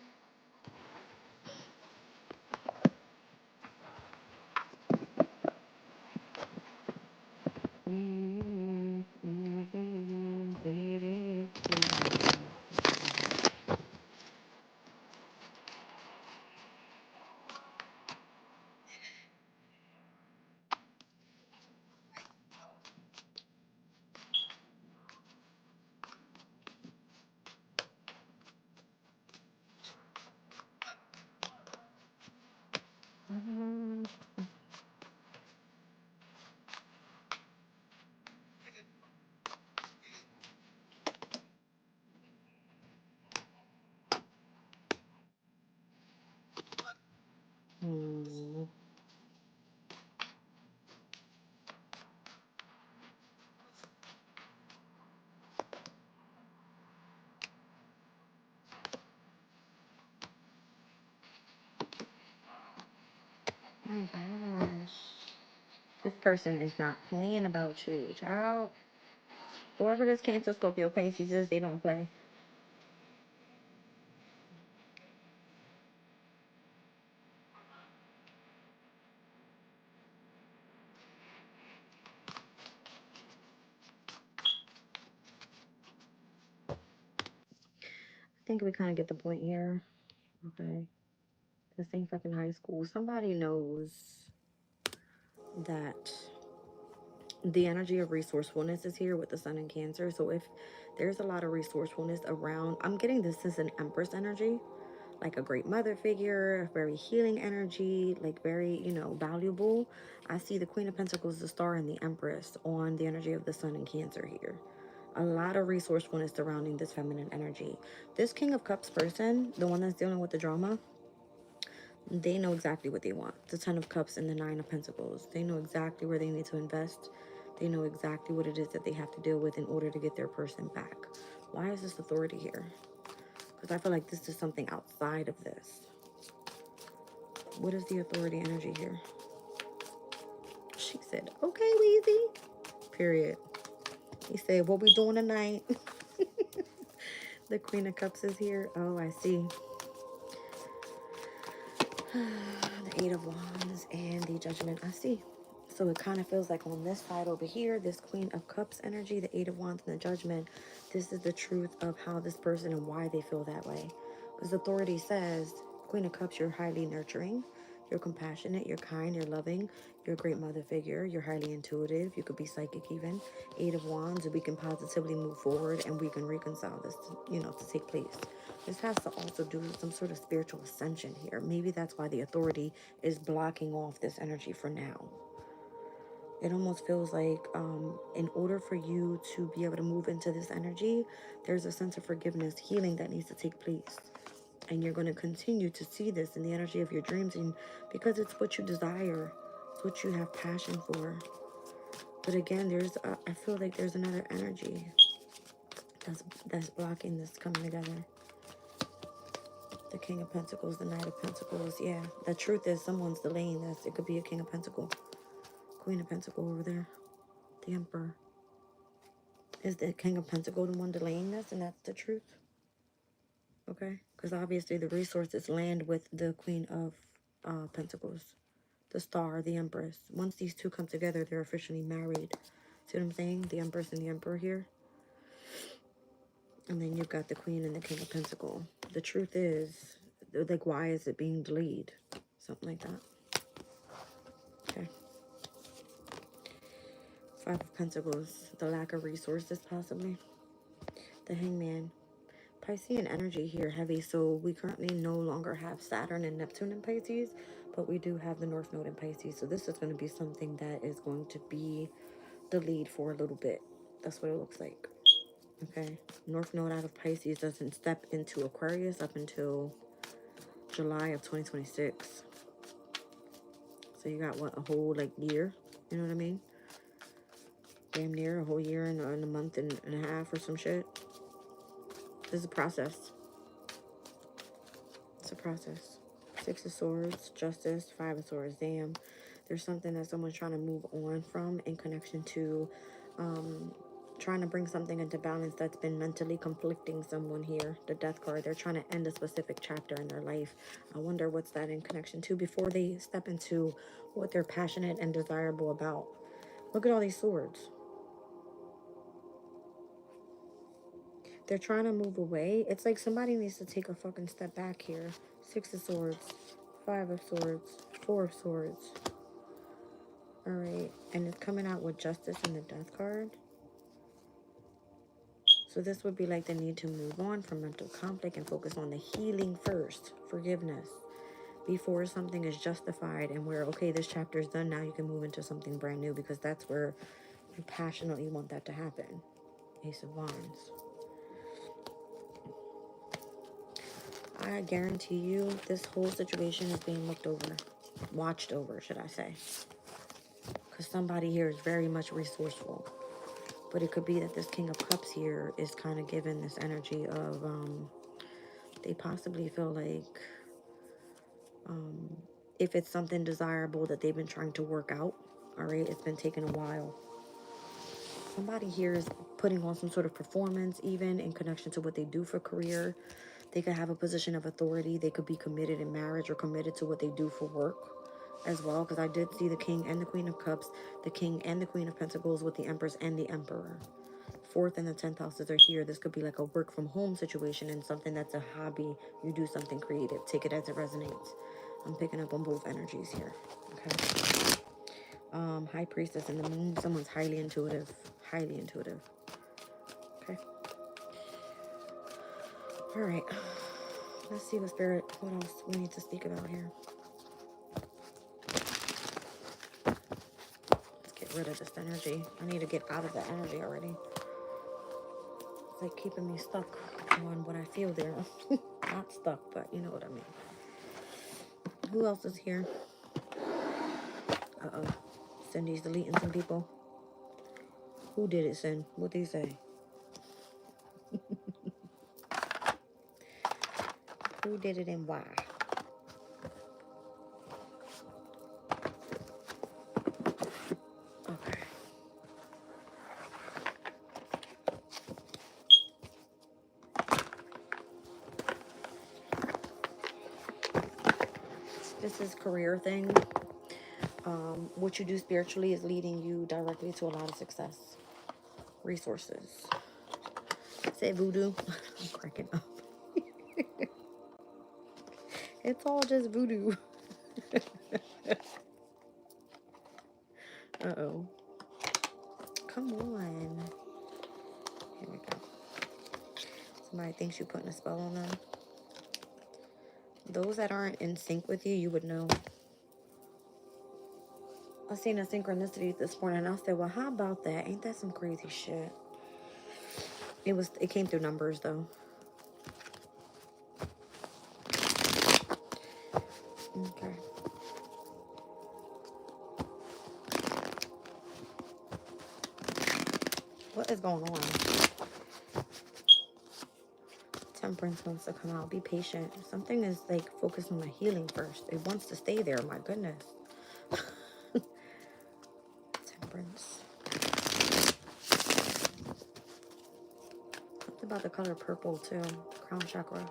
My gosh. This person is not playing about you, child. Whoever this Cancer, Scorpio, Pisces is, they don't play. I think we kind of get the point here. Okay. This ain't fucking high school. Somebody knows that the energy of resourcefulness is here with the sun in Cancer. So if there's a lot of resourcefulness around, I'm getting this as an Empress energy, like a great mother figure, very healing energy, like very, valuable. I see the Queen of Pentacles, the Star, and the Empress on the energy of the sun in Cancer here. A lot of resourcefulness surrounding this feminine energy. This King of Cups person, the one that's dealing with the drama, they know exactly what they want. The Ten of Cups and the Nine of Pentacles. They know exactly where they need to invest. They know exactly what it is that they have to deal with in order to get their person back. Why is this authority here? Because I feel like this is something outside of this. What is the authority energy here? She said, okay, Weezy. Period. He said, what we doing tonight? The Queen of Cups is here. Oh, I see. The Eight of Wands and the Judgment. I see. So it kind of feels like on this side over here, this Queen of Cups energy, the Eight of Wands and the Judgment, this is the truth of how this person and why they feel that way. Because authority says, Queen of Cups, you're highly nurturing. You're compassionate, you're kind, you're loving, you're a great mother figure, you're highly intuitive, you could be psychic even. Eight of Wands, we can positively move forward and we can reconcile this, to take place. This has to also do with some sort of spiritual ascension here. Maybe that's why the authority is blocking off this energy for now. It almost feels like in order for you to be able to move into this energy, there's a sense of forgiveness, healing that needs to take place. And you're going to continue to see this in the energy of your dreams, and because it's what you desire, it's what you have passion for. But again, I feel like there's another energy that's blocking this coming together. The King of Pentacles, the Knight of Pentacles. Yeah, the truth is someone's delaying this. It could be a King of Pentacles, Queen of Pentacles over there, the Emperor. Is the King of Pentacles the one delaying this, and that's the truth? Okay, because obviously the resources land with the Queen of Pentacles, the Star, the Empress. Once these two come together, they're officially married. See what I'm saying? The Empress and the Emperor here. And then you've got the Queen and the King of Pentacles. The truth is, like, why is it being delayed? Something like that. Okay. Five of Pentacles, the lack of resources possibly. The Hangman. Piscean energy here heavy, so we currently no longer have Saturn and Neptune in Pisces, but we do have the North Node in Pisces, so this is going to be something that is going to be delayed for a little bit. That's what it looks like. Okay, North Node out of Pisces doesn't step into Aquarius up until July of 2026. So you got, what, a whole, like, year? You know what I mean? Damn near a whole year and a month and a half or some shit. This is a process. It's a process. Six of Swords, Justice, Five of Swords. Damn. There's something that someone's trying to move on from in connection to trying to bring something into balance that's been mentally conflicting someone here. The Death card. They're trying to end a specific chapter in their life. I wonder what's that in connection to before they step into what they're passionate and desirable about. Look at all these swords. They're trying to move away. It's like somebody needs to take a fucking step back here. Six of Swords, Five of Swords, Four of Swords. Alright, and it's coming out with Justice and the Death card. So this would be like the need to move on from mental conflict and focus on the healing first. Forgiveness. Before something is justified and where, okay, this chapter is done, now you can move into something brand new, because that's where you passionately want that to happen. Ace of Wands. I guarantee you this whole situation is being looked over. Watched over, should I say. Because somebody here is very much resourceful. But it could be that this King of Cups here is kind of given this energy of, they possibly feel like, if it's something desirable that they've been trying to work out, all right, it's been taking a while. Somebody here is putting on some sort of performance, even in connection to what they do for career. They could have a position of authority. They could be committed in marriage or committed to what they do for work as well, because I did see the King and the Queen of Cups, the King and the Queen of Pentacles with the Empress and the Emperor. Fourth and the 10th houses are here. This could be like a work from home situation and something that's a hobby. You do something creative. Take it as it resonates. I'm picking up on both energies here. Okay. High Priestess and the Moon. Someone's highly intuitive. Highly intuitive. Okay. All right. Let's see what else we need to speak about here. Let's get rid of this energy. I need to get out of the energy already. It's like keeping me stuck on what I feel there. Not stuck, but you know what I mean. Who else is here? Uh-oh. Cindy's deleting some people. Who did it, Cindy? What'd they say? Who did it and why? Okay. This is career thing. What you do spiritually is leading you directly to a lot of success. Resources. Say voodoo. I'm cracking up. It's all just voodoo. Uh-oh. Come on. Here we go. Somebody thinks you're putting a spell on them. Those that aren't in sync with you, you would know. I seen a synchronicity this morning and I said, well, how about that? Ain't that some crazy shit? It came through numbers though. Okay. What is going on? Temperance wants to come out. Be patient. Something is like focused on the healing first. It wants to stay there. My goodness. Temperance. What about the color purple too? Crown chakra.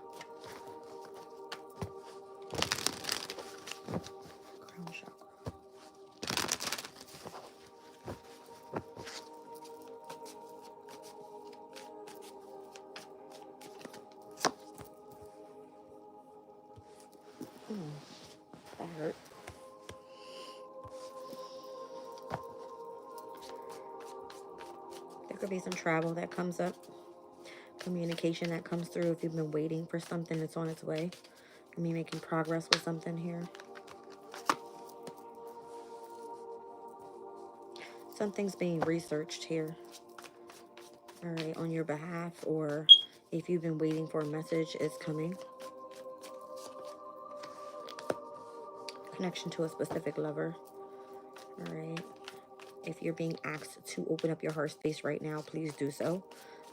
Crown chakra. That hurt. There could be some travel that comes up. Communication that comes through if you've been waiting for something that's on its way. I mean, making progress with something here. Something's being researched here. All right, on your behalf, or if you've been waiting for a message, it's coming. Connection to a specific lover. All right. If you're being asked to open up your heart space right now, please do so.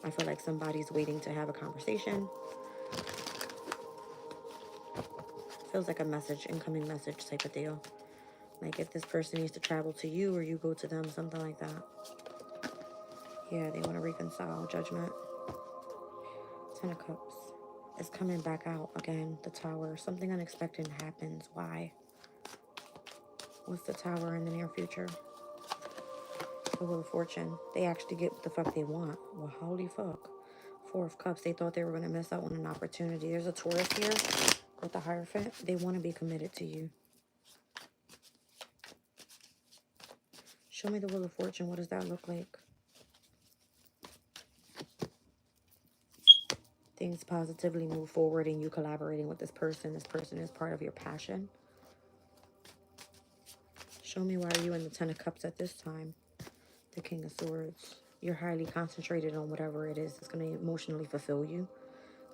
I feel like somebody's waiting to have a conversation. Feels like a message, incoming message type of deal. Like if this person needs to travel to you or you go to them, something like that. Yeah, they want to reconcile. Judgment. 10 of Cups. It's coming back out again. The Tower. Something unexpected happens. Why? What's the Tower in the near future? The Wheel of Fortune. They actually get what the fuck they want. Well, holy fuck. 4 of Cups. They thought they were going to miss out on an opportunity. There's a Taurus here with the Hierophant. They want to be committed to you. Show me the Wheel of Fortune. What does that look like? Things positively move forward and you collaborating with this person. This person is part of your passion. Show me why are you in the 10 of Cups at this time? The King of Swords. You're highly concentrated on whatever it is that's going to emotionally fulfill you.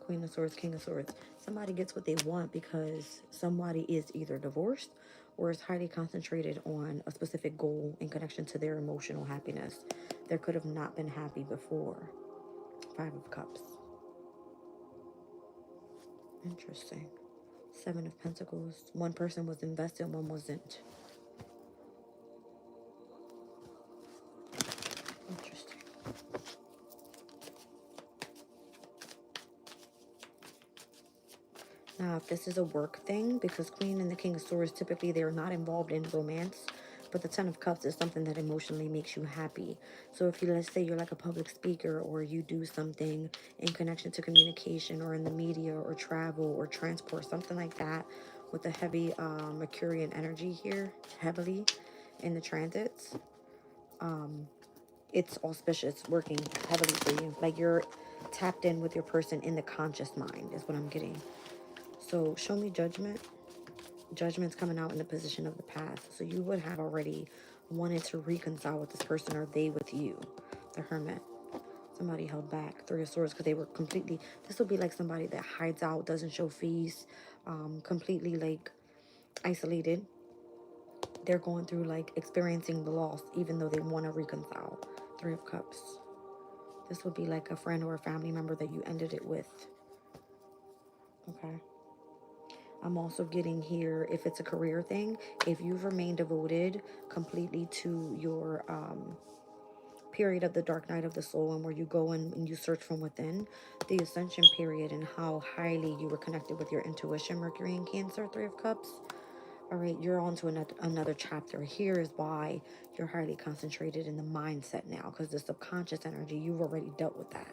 Queen of Swords, King of Swords. Somebody gets what they want because somebody is either divorced or is highly concentrated on a specific goal in connection to their emotional happiness. There could have not been happy before. 5 of Cups. Interesting. 7 of Pentacles. One person was invested, one wasn't. Interesting. Now, if this is a work thing, because Queen and the King of Swords, typically they're not involved in romance, but the 10 of Cups is something that emotionally makes you happy. So if you, let's say you're like a public speaker or you do something in connection to communication or in the media or travel or transport, something like that with the heavy Mercurian energy here, heavily in the transits, it's auspicious, working heavily for you. Like you're tapped in with your person in the conscious mind is what I'm getting. So show me Judgment. Judgment's coming out in the position of the past. So you would have already wanted to reconcile with this person or they with you. The Hermit. Somebody held back. 3 of Swords because they were completely... This would be like somebody that hides out, doesn't show face, completely like isolated. They're going through like experiencing the loss even though they want to reconcile. 3 of Cups. This would be like a friend or a family member that you ended it with. Okay. I'm also getting here, if it's a career thing, if you've remained devoted completely to your period of the dark night of the soul and where you go and you search from within, the ascension period and how highly you were connected with your intuition, Mercury and Cancer, 3 of Cups. All right, you're on to another chapter. Here is why you're highly concentrated in the mindset now, because the subconscious energy, you've already dealt with that.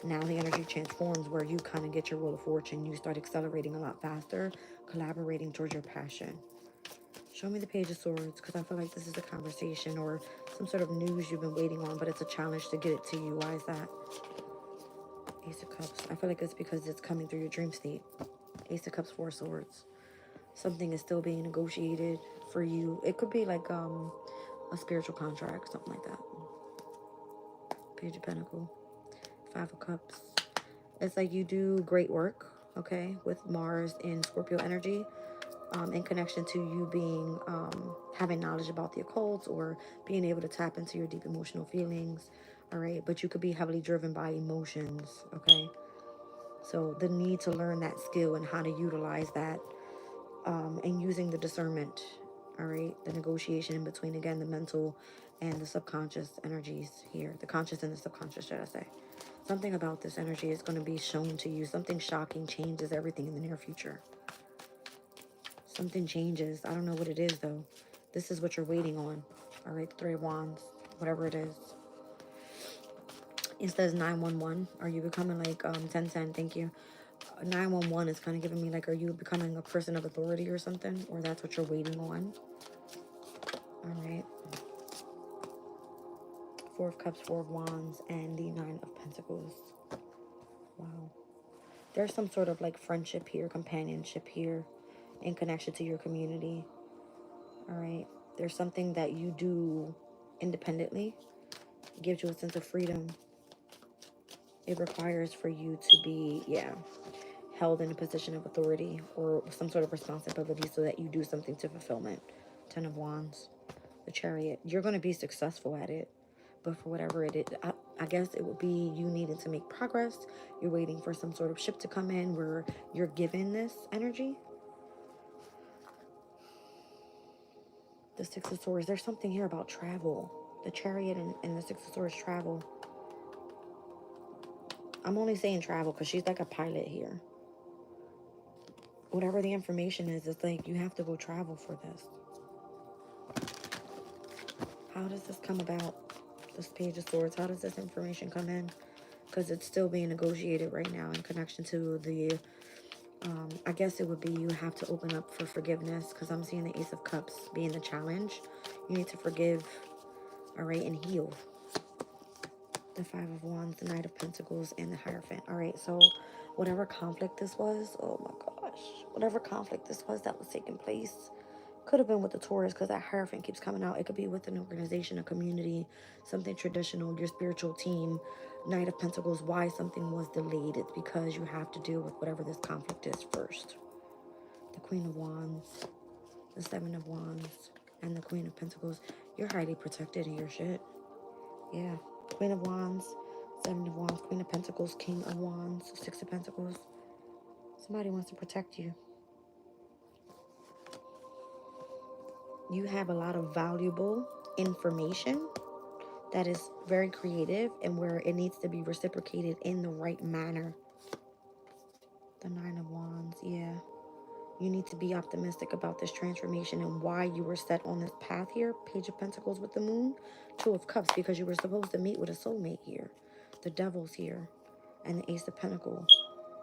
Now the energy transforms where you kind of get your Wheel of Fortune. You start accelerating a lot faster collaborating towards your passion. Show me the Page of Swords, because I feel like this is a conversation or some sort of news you've been waiting on, but it's a challenge to get it to you. Why is that? Ace of Cups. I feel like it's because it's coming through your dream state. Ace of Cups, Four of Swords. Something is still being negotiated for you. It could be like a spiritual contract, something like that. Page of Pentacles, Five of Cups. It's like you do great work, okay, with Mars in Scorpio energy, in connection to you being, having knowledge about the occult or being able to tap into your deep emotional feelings, all right? But you could be heavily driven by emotions, okay? So the need to learn that skill and how to utilize that, and using the discernment, all right? The negotiation in between, again, the mental and the subconscious energies here. The conscious and the subconscious, should I say. Something about this energy is going to be shown to you. Something shocking changes everything in the near future. Something changes. I don't know what it is, though. This is what you're waiting on. All right, the Three of Wands, whatever it is. It says 911. Are you becoming like 1010? Thank you. 911 is kind of giving me like, are you becoming a person of authority or something? Or that's what you're waiting on. All right. Four of Cups, Four of Wands, and the Nine of Pentacles. Wow. There's some sort of like friendship here, companionship here, in connection to your community. All right. There's something that you do independently. It gives you a sense of freedom. It requires for you to be, held in a position of authority or some sort of responsibility so that you do something to fulfillment. Ten of Wands, the Chariot. You're going to be successful at it. But for whatever it is, I guess it would be you needing to make progress. You're waiting for some sort of ship to come in where you're given this energy. The Six of Swords. There's something here about travel. The Chariot and the Six of Swords travel. I'm only saying travel because she's like a pilot here. Whatever the information is, it's like you have to go travel for this. How does this come about? This Page of Swords. How does this information come in? Because it's still being negotiated right now in connection to the, I guess it would be you have to open up for forgiveness, because I'm seeing the Ace of Cups being the challenge. You need to forgive, all right, and heal. The Five of Wands, the Knight of Pentacles, and the Hierophant. All right, so whatever conflict this was, oh my gosh, whatever conflict this was that was taking place, could have been with the Taurus, because that Hierophant keeps coming out. It could be with an organization, a community, something traditional, your spiritual team. Knight of Pentacles, why something was delayed, it's because you have to deal with whatever this conflict is first. The Queen of Wands, the Seven of Wands, and the Queen of Pentacles. You're highly protected in your shit. Yeah. Queen of Wands, Seven of Wands, Queen of Pentacles, King of Wands, Six of Pentacles. Somebody wants to protect you. You have a lot of valuable information that is very creative and where it needs to be reciprocated in the right manner. The Nine of Wands, yeah. You need to be optimistic about this transformation and why you were set on this path here. Page of Pentacles with the Moon. Two of Cups, because you were supposed to meet with a soulmate here. The Devil's here. And the Ace of Pentacles.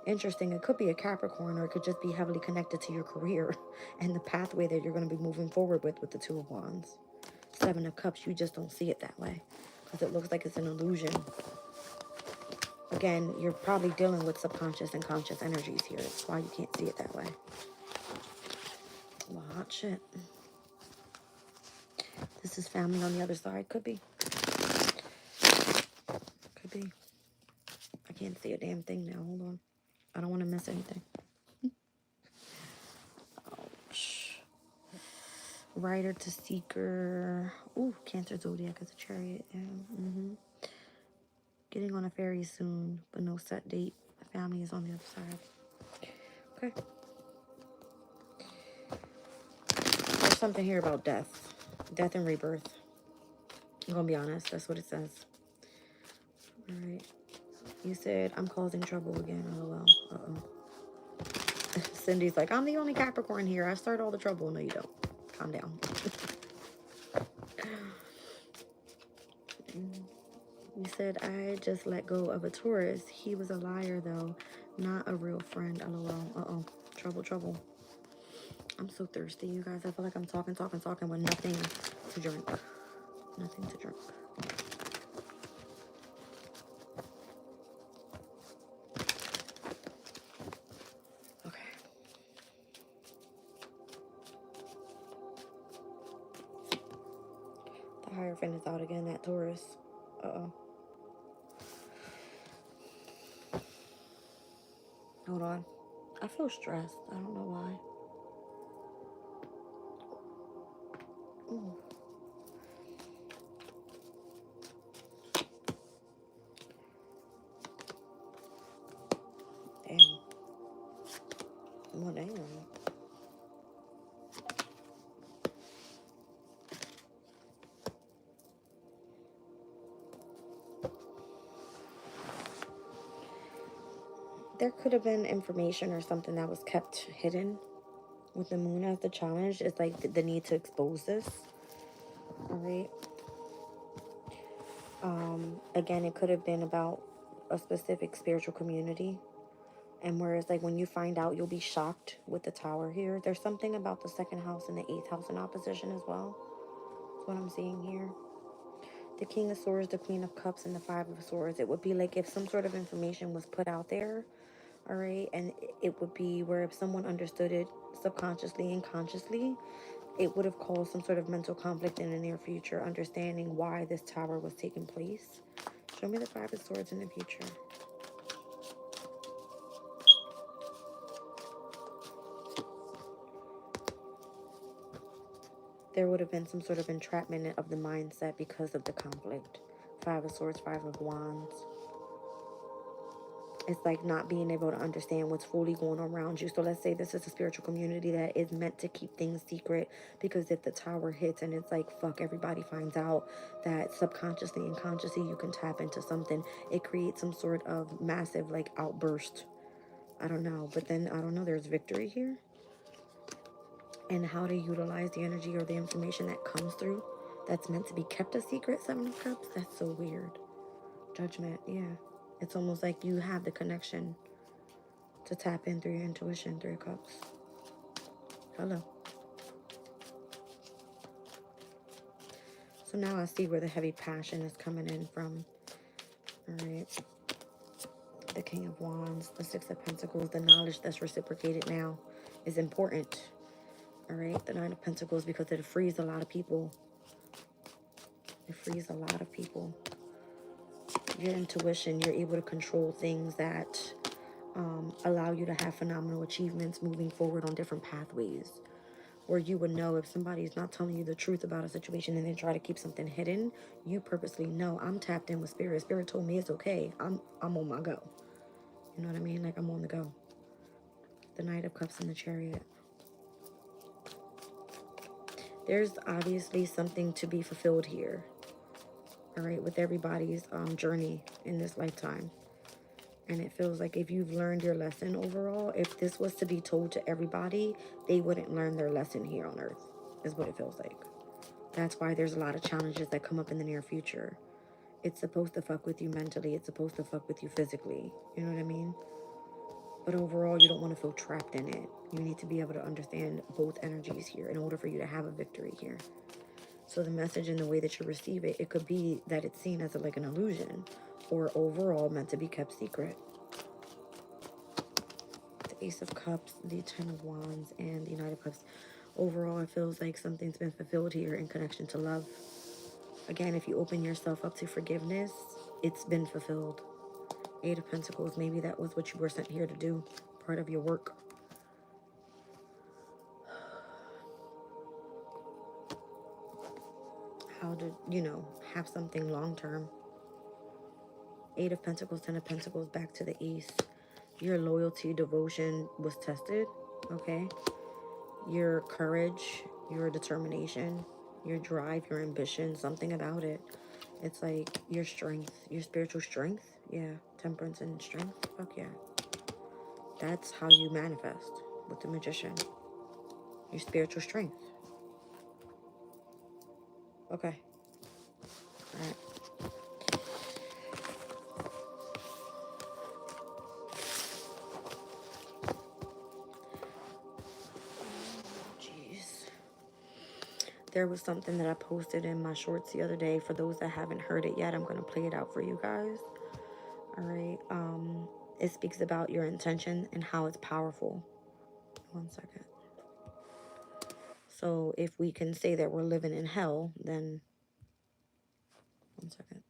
Interesting. It could be a Capricorn, or it could just be heavily connected to your career and the pathway that you're going to be moving forward with the Two of Wands. Seven of Cups, you just don't see it that way because it looks like it's an illusion. Again, you're probably dealing with subconscious and conscious energies here. That's why you can't see it that way. Well, hot shit. This is family on the other side. Could be. Could be. I can't see a damn thing now. Hold on. I don't want to miss anything. Ouch. Rider to Seeker. Ooh, Cancer Zodiac is a Chariot. Yeah. Getting on a ferry soon, but no set date. The family is on the other side. Okay. There's something here about death. Death and rebirth. I'm going to be honest. That's what it says. All right. You said, I'm causing trouble again. LOL. Uh-oh. Cindy's like, I'm the only Capricorn here. I start all the trouble. No, you don't. Calm down. You said, I just let go of a Taurus. He was a liar, though. Not a real friend. LOL. Uh-oh. Trouble, trouble. I'm so thirsty, you guys. I feel like I'm talking with nothing to drink. Nothing to drink. Okay. The Hierophant is out again, that Taurus. Uh-oh. Hold on. I feel stressed. I don't know why. Ooh. Damn. Well, damn. There could have been information or something that was kept hidden with the moon as the challenge. It's like the need to expose this. All right. Again, it could have been about a specific spiritual community. And whereas, like, when you find out, you'll be shocked with the Tower here. There's something about the second house and the 8th house in opposition as well. That's what I'm seeing here. The King of Swords, the Queen of Cups, and the Five of Swords. It would be like if some sort of information was put out there, all right? And it would be where if someone understood it subconsciously and consciously, it would have caused some sort of mental conflict in the near future, understanding why this tower was taking place. Show me the Five of Swords in the future. There would have been some sort of entrapment of the mindset because of the conflict. Five of Swords, Five of Wands. It's like not being able to understand what's fully going on around you. So let's say this is a spiritual community that is meant to keep things secret, because if the tower hits and it's like, fuck, everybody finds out, that subconsciously and consciously you can tap into something. It creates some sort of massive like outburst. I don't know. But then, I don't know, there's victory here. And how to utilize the energy or the information that comes through that's meant to be kept a secret. Seven of Cups. That's so weird. Judgment. Yeah. It's almost like you have the connection to tap in through your intuition. Three of Cups. Hello. So now I see where the heavy passion is coming in from. All right. The King of Wands, the Six of Pentacles, the knowledge that's reciprocated now is important. All right. The Nine of Pentacles, because it frees a lot of people. It frees a lot of people. Your intuition, you're able to control things that allow you to have phenomenal achievements moving forward on different pathways. Where you would know if somebody's not telling you the truth about a situation and they try to keep something hidden, you purposely know, I'm tapped in with Spirit. Spirit told me it's okay. I'm on my go. You know what I mean? Like, I'm on the go. The Knight of Cups and the Chariot. There's obviously something to be fulfilled here. All right, with everybody's journey in this lifetime. And it feels like if you've learned your lesson overall, if this was to be told to everybody, they wouldn't learn their lesson here on Earth, is what it feels like. That's why there's a lot of challenges that come up in the near future. It's supposed to fuck with you mentally. It's supposed to fuck with you physically. You know what I mean? But overall, you don't want to feel trapped in it. You need to be able to understand both energies here in order for you to have a victory here. So the message and the way that you receive it, it could be that it's seen as like an illusion, or overall meant to be kept secret. The Ace of Cups, the Ten of Wands, and the Knight of Cups. Overall, it feels like something's been fulfilled here in connection to love. Again, if you open yourself up to forgiveness, it's been fulfilled. Eight of Pentacles, maybe that was what you were sent here to do, part of your work. How to, you know, have something long term. Eight of Pentacles, Ten of Pentacles, back to the East. Your loyalty, devotion was tested, okay? Your courage, your determination, your drive, your ambition, something about it. It's like your strength, your spiritual strength. Yeah, temperance and strength. Fuck yeah. That's how you manifest with the Magician. Your spiritual strength. Okay. All right. There was something that I posted in my shorts the other day. For those that haven't heard it yet, I'm going to play it out for you guys. All right. It speaks about your intention and how it's powerful. One second. So if we can say that we're living in hell, then one second.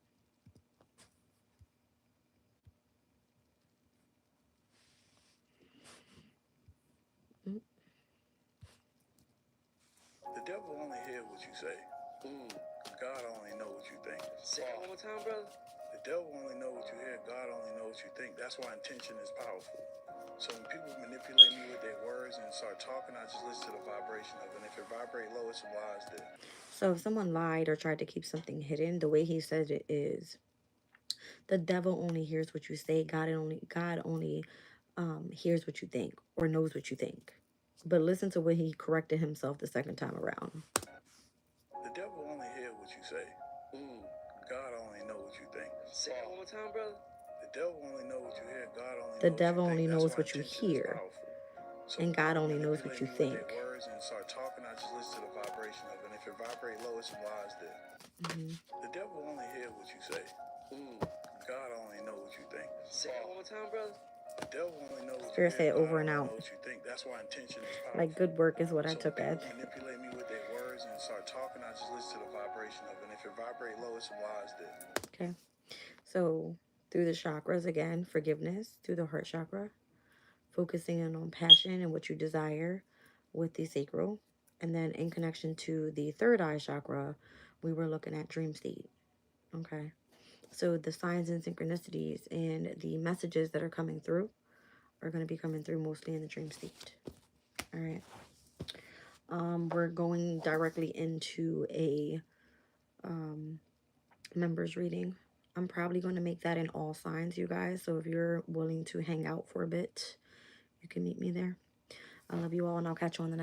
The devil only hear what you say. God only know what you think. Say it one more time, brother. The devil only know what you hear. God only know what you think. That's why intention is powerful. So when people manipulate me with their words and start talking, I just listen to the vibration of it. And if it vibrate low, it's some lies there. So if someone lied or tried to keep something hidden, the way he said it is, the devil only hears what you say. God only hears what you think or knows what you think. But listen to when he corrected himself the second time around. The devil only hear what you say. God only know what you think. Say it one more time, brother. The devil only know what you hear. God only The know what devil you only think. knows That's why what you intention is hear, powerful. So and when God people only knows what manipulate you me with think. their words and start talking, I just listen to the vibration of it. And if it vibrate low, it's some lies there. The devil only hear what you say. God only know what you think. Say it one more time, brother. The devil only knows what Spirit you hear. said God over and only out. know what you think. That's why intention is powerful. Like good work is what I So took when as. people manipulate me with their words and start talking, I just listen to the vibration of it. And if it vibrate low, it's some lies there. Okay. So through the chakras again, forgiveness through the heart chakra, focusing in on passion and what you desire with the sacral. And then in connection to the third eye chakra, we were looking at dream state. Okay. So the signs and synchronicities and the messages that are coming through are going to be coming through mostly in the dream state. All right. We're going directly into a members reading. I'm probably going to make that in all signs, you guys. So if you're willing to hang out for a bit, you can meet me there. I love you all, and I'll catch you on the next.